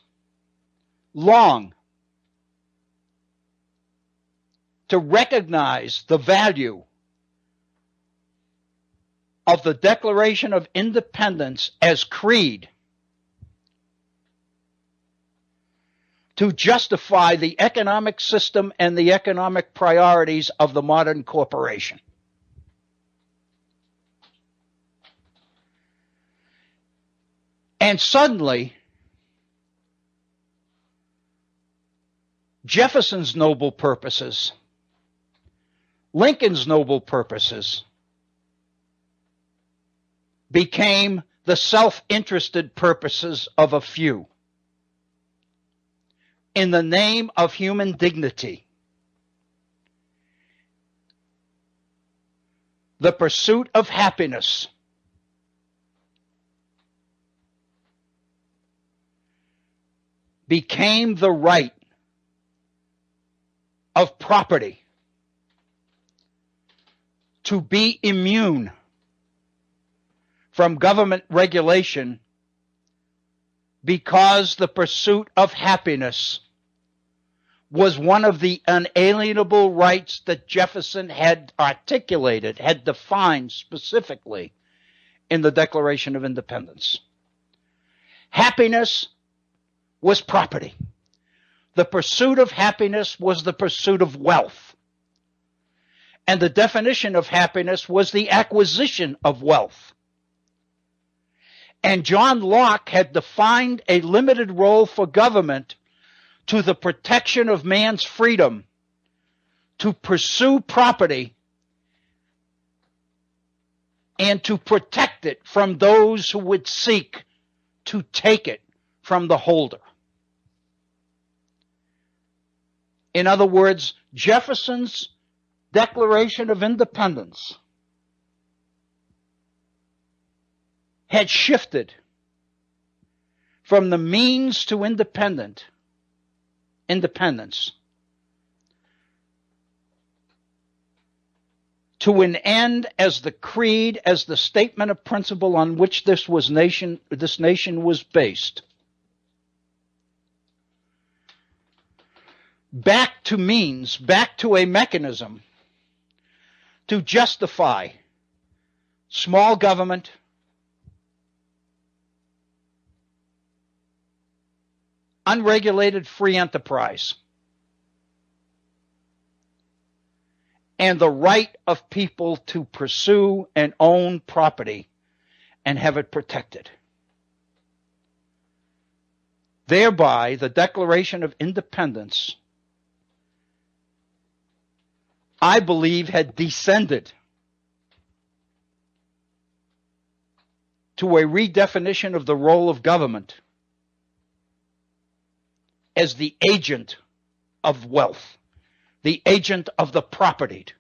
long to recognize the value of the Declaration of Independence as creed to justify the economic system and the economic priorities of the modern corporation. And suddenly, Jefferson's noble purposes, Lincoln's noble purposes, became the self-interested purposes of a few in the name of human dignity. The pursuit of happiness became the right of property to be immune from government regulation, because the pursuit of happiness was one of the unalienable rights that Jefferson had articulated, had defined specifically in the Declaration of Independence. Happiness was property. The pursuit of happiness was the pursuit of wealth. And the definition of happiness was the acquisition of wealth. And John Locke had defined a limited role for government to the protection of man's freedom to pursue property and to protect it from those who would seek to take it from the holder. In other words, Jefferson's Declaration of Independence had shifted from the means to independence to an end as the creed, as the statement of principle on which this nation was based. Back to means, back to a mechanism to justify small government, unregulated free enterprise, and the right of people to pursue and own property and have it protected. Thereby, the Declaration of Independence, I believe, had descended to a redefinition of the role of government as the agent of wealth, the agent of the propertied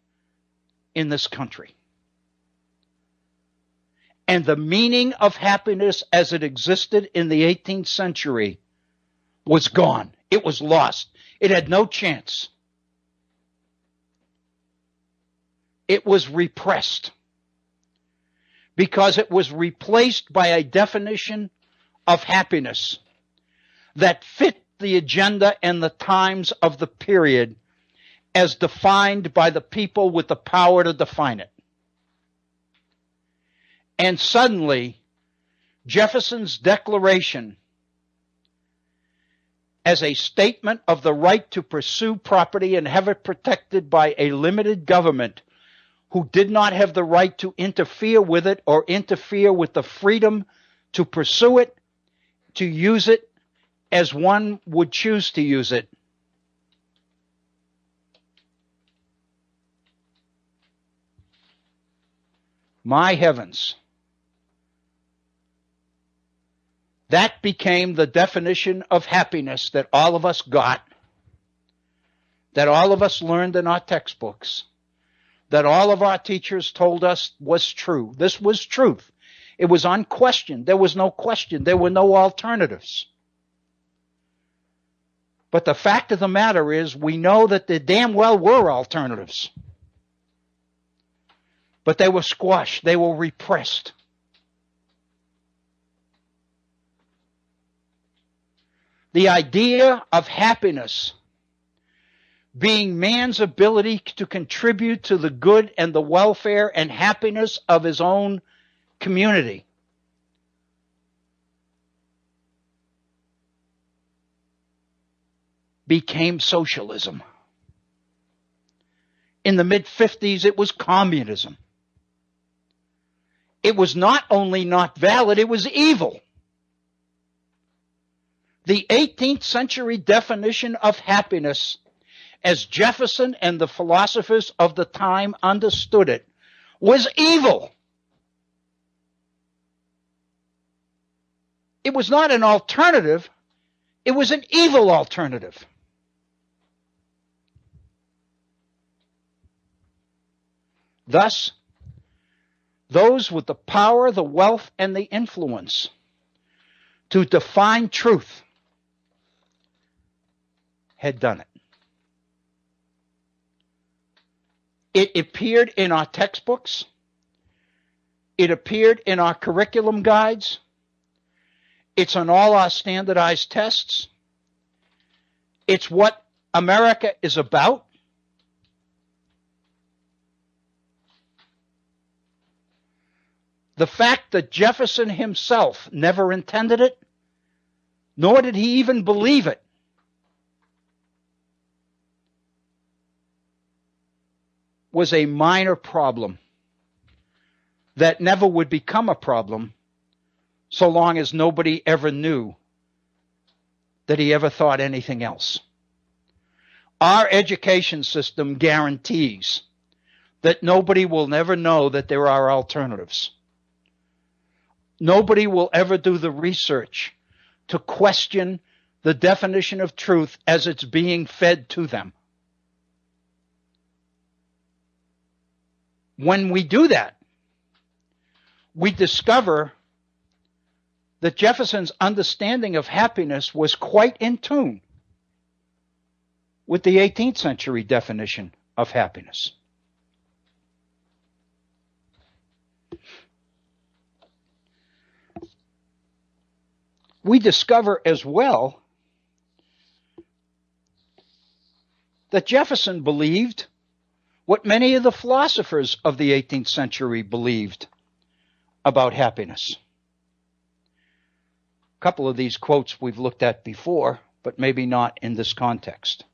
in this country. And the meaning of happiness as it existed in the 18th century was gone. It was lost. It had no chance. It was repressed because it was replaced by a definition of happiness that fit the agenda and the times of the period as defined by the people with the power to define it. And suddenly, Jefferson's Declaration, as a statement of the right to pursue property and have it protected by a limited government who did not have the right to interfere with it or interfere with the freedom to pursue it, to use it as one would choose to use it, my heavens. That became the definition of happiness that all of us got, that all of us learned in our textbooks, that all of our teachers told us was true. This was truth. It was unquestioned. There was no question. There were no alternatives. But the fact of the matter is, we know that there damn well were alternatives. But they were squashed. They were repressed. The idea of happiness being man's ability to contribute to the good and the welfare and happiness of his own community became socialism. In the mid-50s, it was communism. It was not only not valid, it was evil. The 18th century definition of happiness, as Jefferson and the philosophers of the time understood it, was evil. It was not an alternative, it was an evil alternative. Thus, those with the power, the wealth, and the influence to define truth had done it. It appeared in our textbooks. It appeared in our curriculum guides. It's on all our standardized tests. It's what America is about. The fact that Jefferson himself never intended it, nor did he even believe it, was a minor problem that never would become a problem so long as nobody ever knew that he ever thought anything else. Our education system guarantees that nobody will never know that there are alternatives. Nobody will ever do the research to question the definition of truth as it's being fed to them. When we do that, we discover that Jefferson's understanding of happiness was quite in tune with the 18th century definition of happiness. we discover as well that Jefferson believed what many of the philosophers of the 18th century believed about happiness. A couple of these quotes we've looked at before, but maybe not in this context.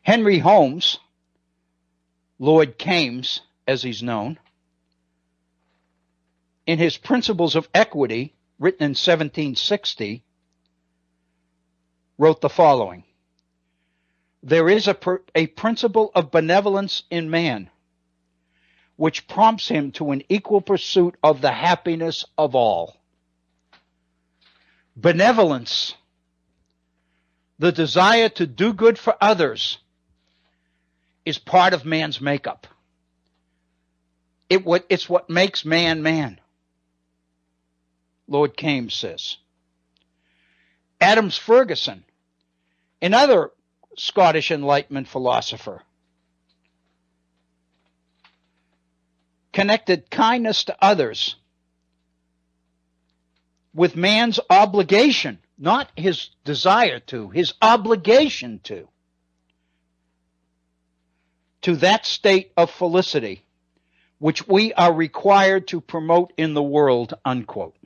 Henry Holmes, Lord Kames, as he's known, in his Principles of Equity, written in 1760, wrote the following: "There is a principle of benevolence in man, which prompts him to an equal pursuit of the happiness of all." Benevolence, the desire to do good for others, is part of man's makeup. It's what makes man man, Lord Kames says. Adams Ferguson, another Scottish Enlightenment philosopher, connected kindness to others with man's obligation, not his desire to, his obligation to that state of felicity which we are required to promote in the world, unquote.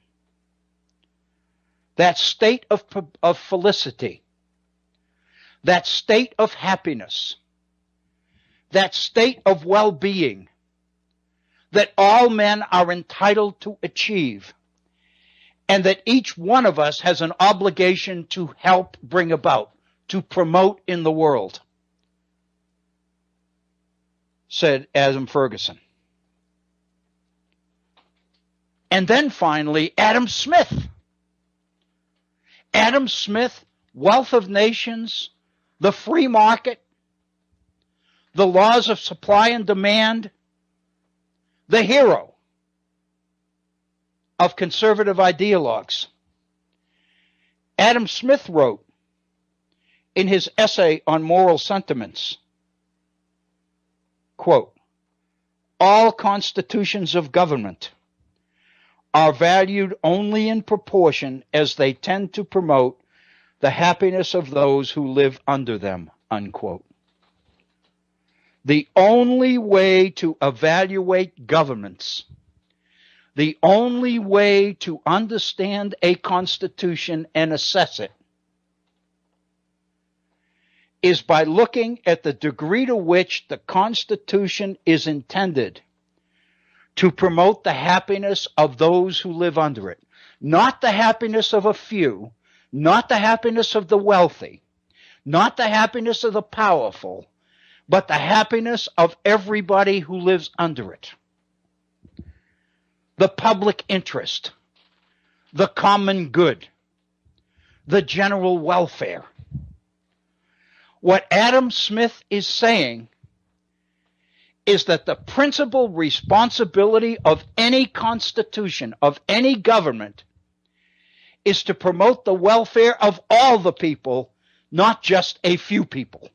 That state of felicity, that state of happiness, that state of well-being that all men are entitled to achieve, and that each one of us has an obligation to help bring about, to promote in the world, said Adam Ferguson. And then finally, Adam Smith. Adam Smith, Wealth of Nations, the free market, the laws of supply and demand, the hero of conservative ideologues. Adam Smith wrote in his essay on moral sentiments, quote, "All constitutions of government are valued only in proportion as they tend to promote the happiness of those who live under them," unquote. The only way to evaluate governments, the only way to understand a constitution and assess it, is by looking at the degree to which the Constitution is intended to promote the happiness of those who live under it. Not the happiness of a few, not the happiness of the wealthy, not the happiness of the powerful, but the happiness of everybody who lives under it. The public interest, the common good, the general welfare. What Adam Smith is saying is that the principal responsibility of any constitution, of any government, is to promote the welfare of all the people, not just a few people.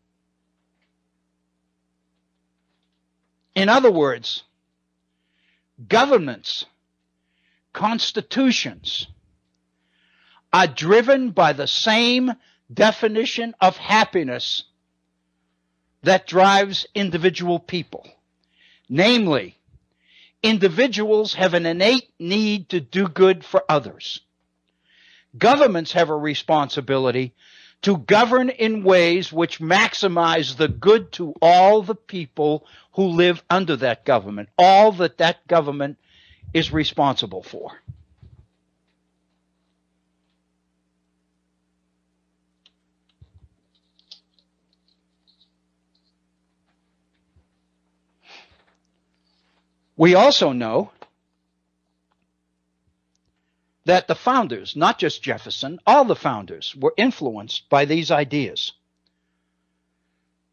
In other words, governments, constitutions, are driven by the same definition of happiness that drives individual people. Namely, individuals have an innate need to do good for others. Governments have a responsibility to govern in ways which maximize the good to all the people who live under that government, all that that government is responsible for. We also know that the founders, not just Jefferson, all the founders were influenced by these ideas.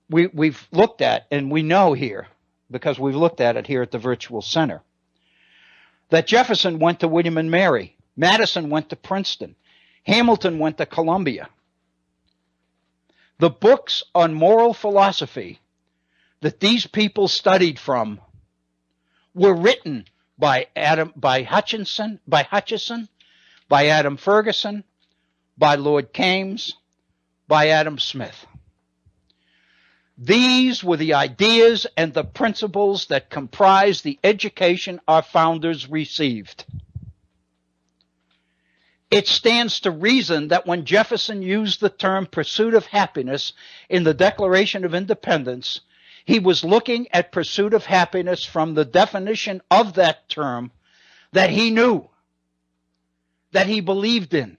We've looked at, and we know here, because we've looked at it here at the Virtual Center, that Jefferson went to William and Mary, Madison went to Princeton, Hamilton went to Columbia. The books on moral philosophy that these people studied from were written by Hutchison, by Adam Ferguson, by Lord Keynes, by Adam Smith. These were the ideas and the principles that comprised the education our founders received. It stands to reason that when Jefferson used the term pursuit of happiness in the Declaration of Independence, he was looking at pursuit of happiness from the definition of that term that he knew, that he believed in,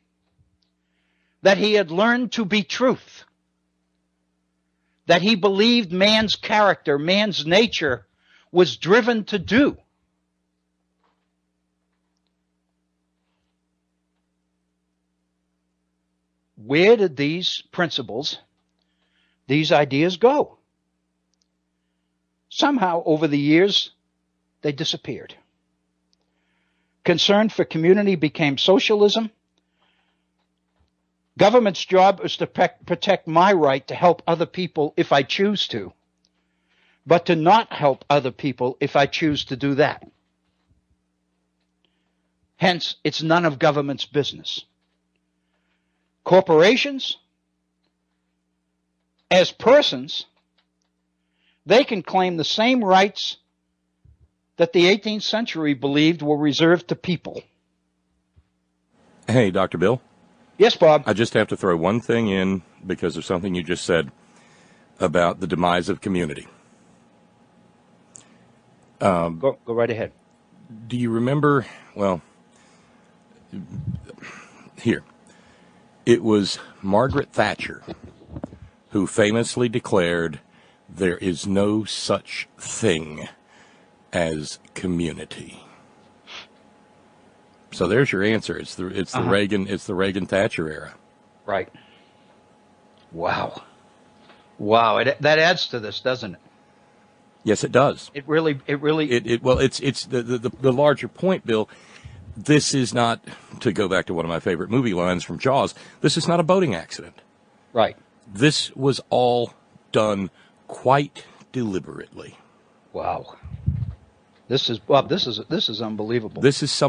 that he had learned to be truth, that he believed man's character, man's nature was driven to do. Where did these principles, these ideas go? Somehow, over the years, they disappeared. Concern for community became socialism. Government's job is to protect my right to help other people if I choose to, but to not help other people if I choose to do that. Hence, it's none of government's business. Corporations, as persons, they can claim the same rights that the 18th century believed were reserved to people. Hey, Dr. Bill. Yes, Bob. I just have to throw one thing in because of something you just said about the demise of community. Go right ahead. Do you remember, well, here, it was Margaret Thatcher who famously declared, "There is no such thing as community." So there's your answer. It's the Reagan Thatcher era. Right. Wow. That adds to this, doesn't it? Yes, it does. It really. Well, it's the larger point, Bill. This is not, to go back to one of my favorite movie lines from Jaws, this is not a boating accident. Right. This was all done quite deliberately. Wow. This is Bob. This is unbelievable. This is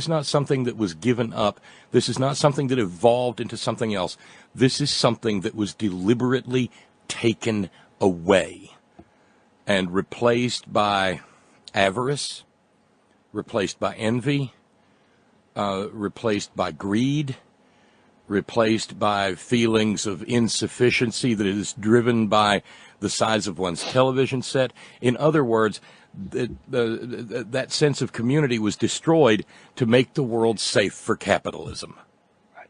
not something that was given up. This is not something that evolved into something else. This is something that was deliberately taken away and replaced by avarice, replaced by envy, replaced by greed, replaced by feelings of insufficiency that is driven by the size of one's television set. In other words, that sense of community was destroyed to make the world safe for capitalism. Right.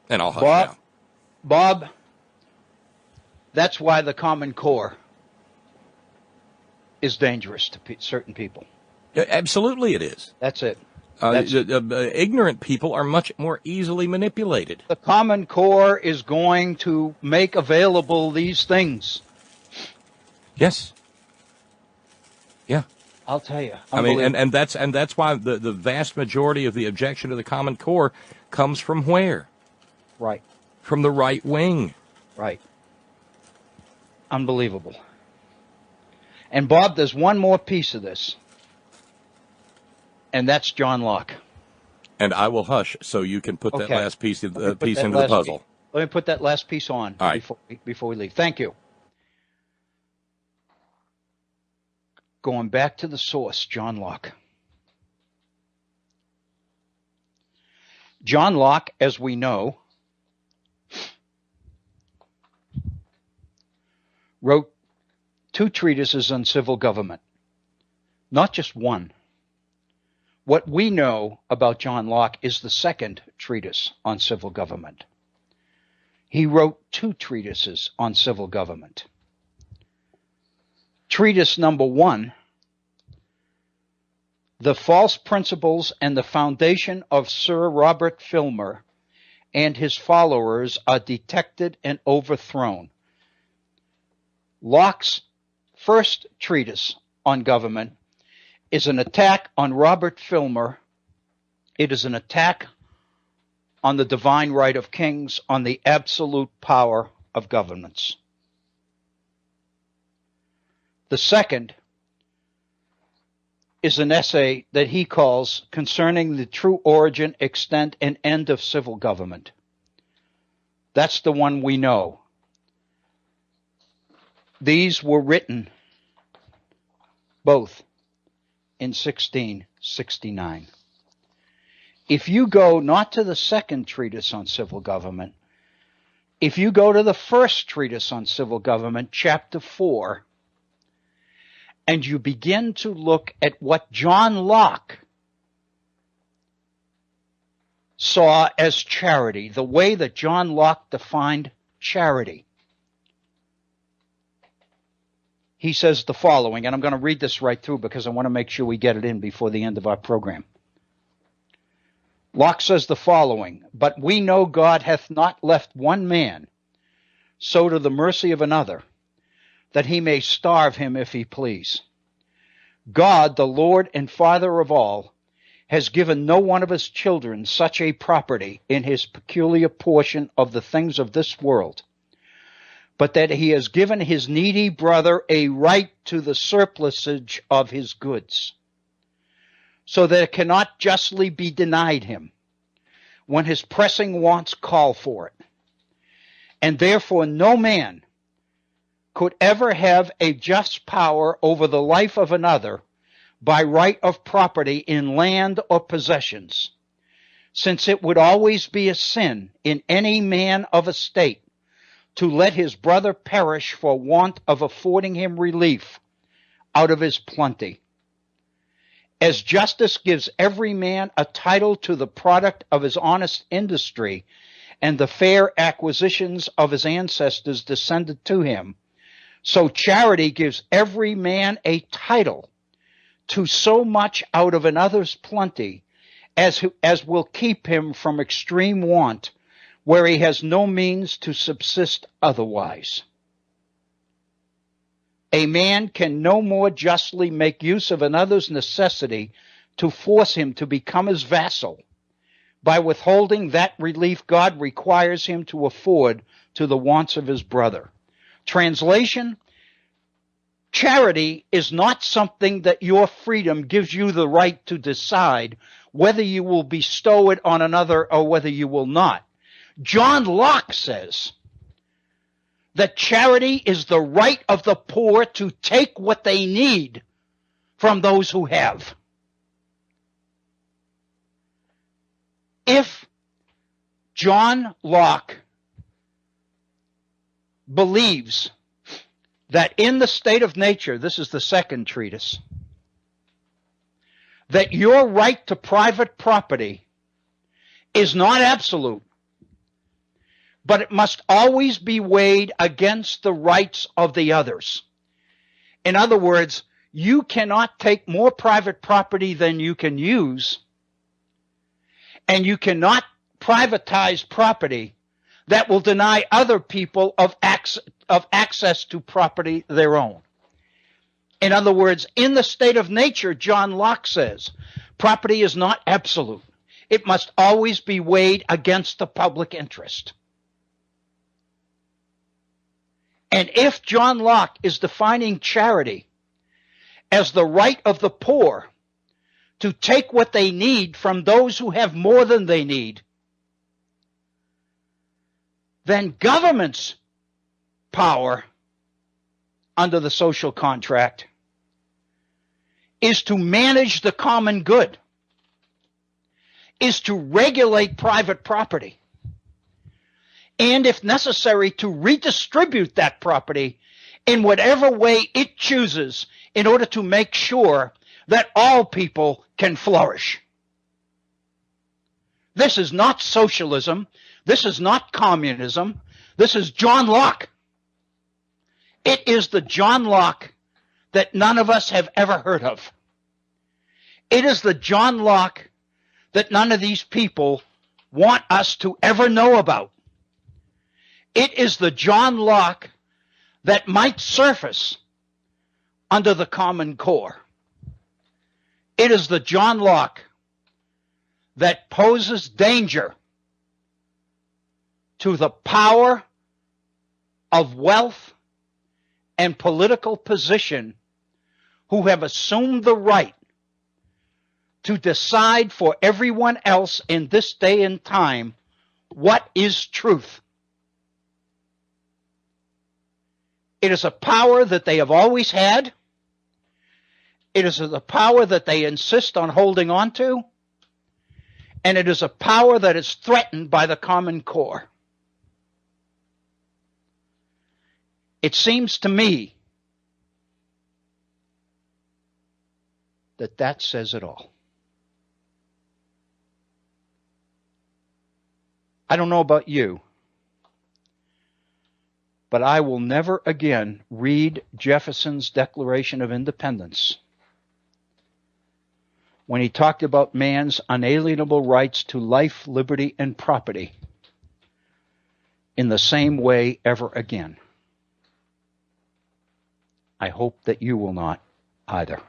And I'll hush now. Bob, that's why the Common Core is dangerous to certain people. Absolutely it is. That's it. Ignorant people are much more easily manipulated. The Common Core is going to make available these things. Yes. Yeah. I'll tell you. I mean, and that's why the vast majority of the objection to the Common Core comes from where? Right. From the right wing. Right. Unbelievable. And Bob, there's one more piece of this. And that's John Locke. And I will hush so you can put that last piece into the puzzle. Let me put that last piece on right. before we leave. Thank you. Going back to the source, John Locke. John Locke, as we know, wrote 2 treatises on civil government, not just one. What we know about John Locke is the 2nd treatise on civil government. He wrote 2 treatises on civil government. Treatise number 1, The False Principles and the Foundation of Sir Robert Filmer and His Followers Are Detected and Overthrown. Locke's first treatise on government is an attack on Robert Filmer. It is an attack on the divine right of kings, on the absolute power of governments. The second is an essay that he calls Concerning the True Origin, Extent, and End of Civil Government. That's the one we know. These were written both in 1669. If you go not to the second treatise on civil government, if you go to the first treatise on civil government, chapter 4, and you begin to look at what John Locke saw as charity, the way that John Locke defined charity, he says the following, and I'm going to read this right through because I want to make sure we get it in before the end of our program. Locke says the following, "But we know God hath not left one man so to the mercy of another, that he may starve him if he please. God, the Lord and Father of all, has given no one of his children such a property in his peculiar portion of the things of this world, but that he has given his needy brother a right to the surplusage of his goods, so that it cannot justly be denied him when his pressing wants call for it. And therefore no man could ever have a just power over the life of another by right of property in land or possessions, since it would always be a sin in any man of estate to let his brother perish for want of affording him relief out of his plenty. As justice gives every man a title to the product of his honest industry and the fair acquisitions of his ancestors descended to him, so charity gives every man a title to so much out of another's plenty as will keep him from extreme want, where he has no means to subsist otherwise. A man can no more justly make use of another's necessity to force him to become his vassal, by withholding that relief God requires him to afford to the wants of his brother. Translation: charity is not something that your freedom gives you the right to decide whether you will bestow it on another or whether you will not. John Locke says that charity is the right of the poor to take what they need from those who have. If John Locke believes that in the state of nature, this is the second treatise, that your right to private property is not absolute, but it must always be weighed against the rights of the others. In other words, you cannot take more private property than you can use, and you cannot privatize property that will deny other people of access to property their own. In other words, in the state of nature, John Locke says, property is not absolute. It must always be weighed against the public interest. And if John Locke is defining charity as the right of the poor to take what they need from those who have more than they need, then government's power under the social contract is to manage the common good, is to regulate private property, and if necessary to redistribute that property in whatever way it chooses in order to make sure that all people can flourish. This is not socialism. This is not communism. This is John Locke. It is the John Locke that none of us have ever heard of. It is the John Locke that none of these people want us to ever know about. It is the John Locke that might surface under the Common Core. It is the John Locke that poses danger to the power of wealth and political position who have assumed the right to decide for everyone else in this day and time what is truth. It is a power that they have always had. It is a power that they insist on holding on to. And it is a power that is threatened by the Common Core. It seems to me that that says it all. I don't know about you, but I will never again read Jefferson's Declaration of Independence when he talked about man's unalienable rights to life, liberty, and property in the same way ever again. I hope that you will not either.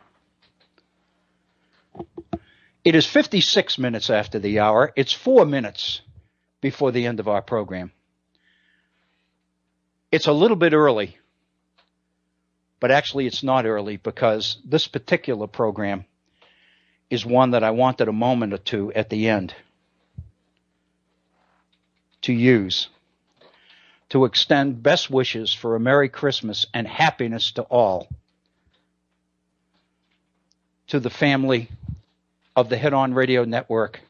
It is 56 minutes after the hour. It's 4 minutes before the end of our program. It's a little bit early, but actually it's not early because this particular program is one that I wanted a moment or two at the end to use to extend best wishes for a Merry Christmas and happiness to all, to the family of the Head On Radio Network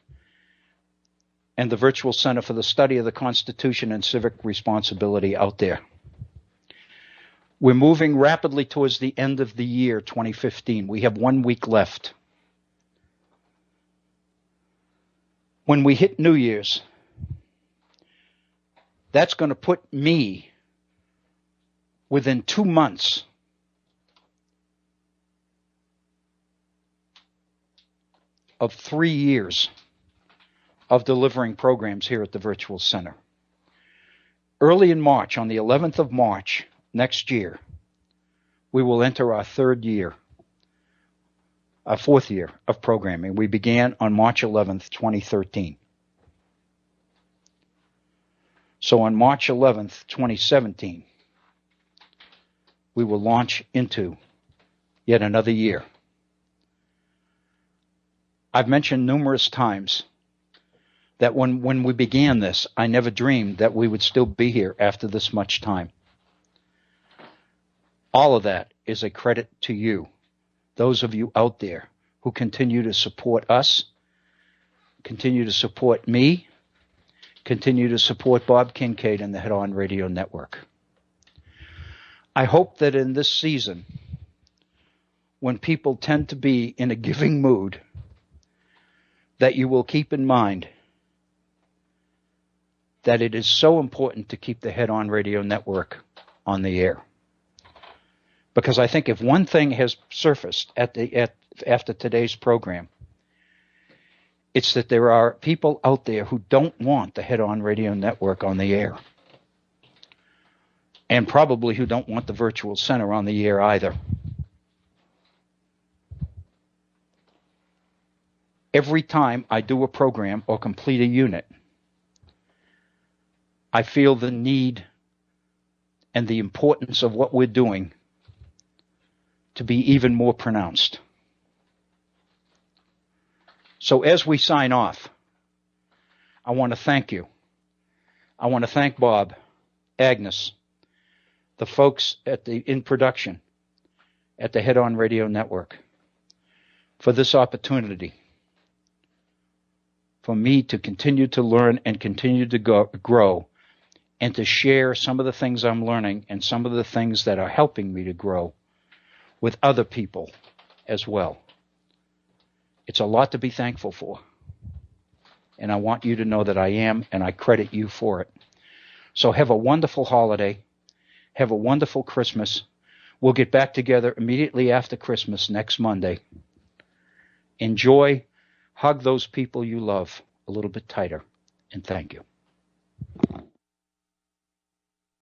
and the Virtual Center for the Study of the Constitution and Civic Responsibility out there. We're moving rapidly towards the end of the year 2015. We have 1 week left. When we hit New Year's, that's going to put me within 2 months of 3 years of delivering programs here at the Virtual Center. Early in March, on the 11th of March next year, we will enter our fourth year of programming. We began on March 11th, 2013. So on March 11th, 2017, we will launch into yet another year. I've mentioned numerous times that when we began this, I never dreamed that we would still be here after this much time. All of that is a credit to you, those of you out there who continue to support us, continue to support me, continue to support Bob Kincaid and the Head On Radio Network. I hope that in this season, when people tend to be in a giving mood, that you will keep in mind that it is so important to keep the Head On Radio Network on the air. Because I think if one thing has surfaced after today's program, it's that there are people out there who don't want the Head On Radio Network on the air. And probably who don't want the Virtual Center on the air either. Every time I do a program or complete a unit, I feel the need and the importance of what we're doing to be even more pronounced. So as we sign off, I want to thank you. I want to thank Bob, Agnes, the folks in production at the Head On Radio Network for this opportunity for me to continue to learn and continue to grow and to share some of the things I'm learning and some of the things that are helping me to grow with other people as well. It's a lot to be thankful for. And I want you to know that I am, and I credit you for it. So have a wonderful holiday. Have a wonderful Christmas. We'll get back together immediately after Christmas next Monday. Enjoy. Hug those people you love a little bit tighter. And thank you.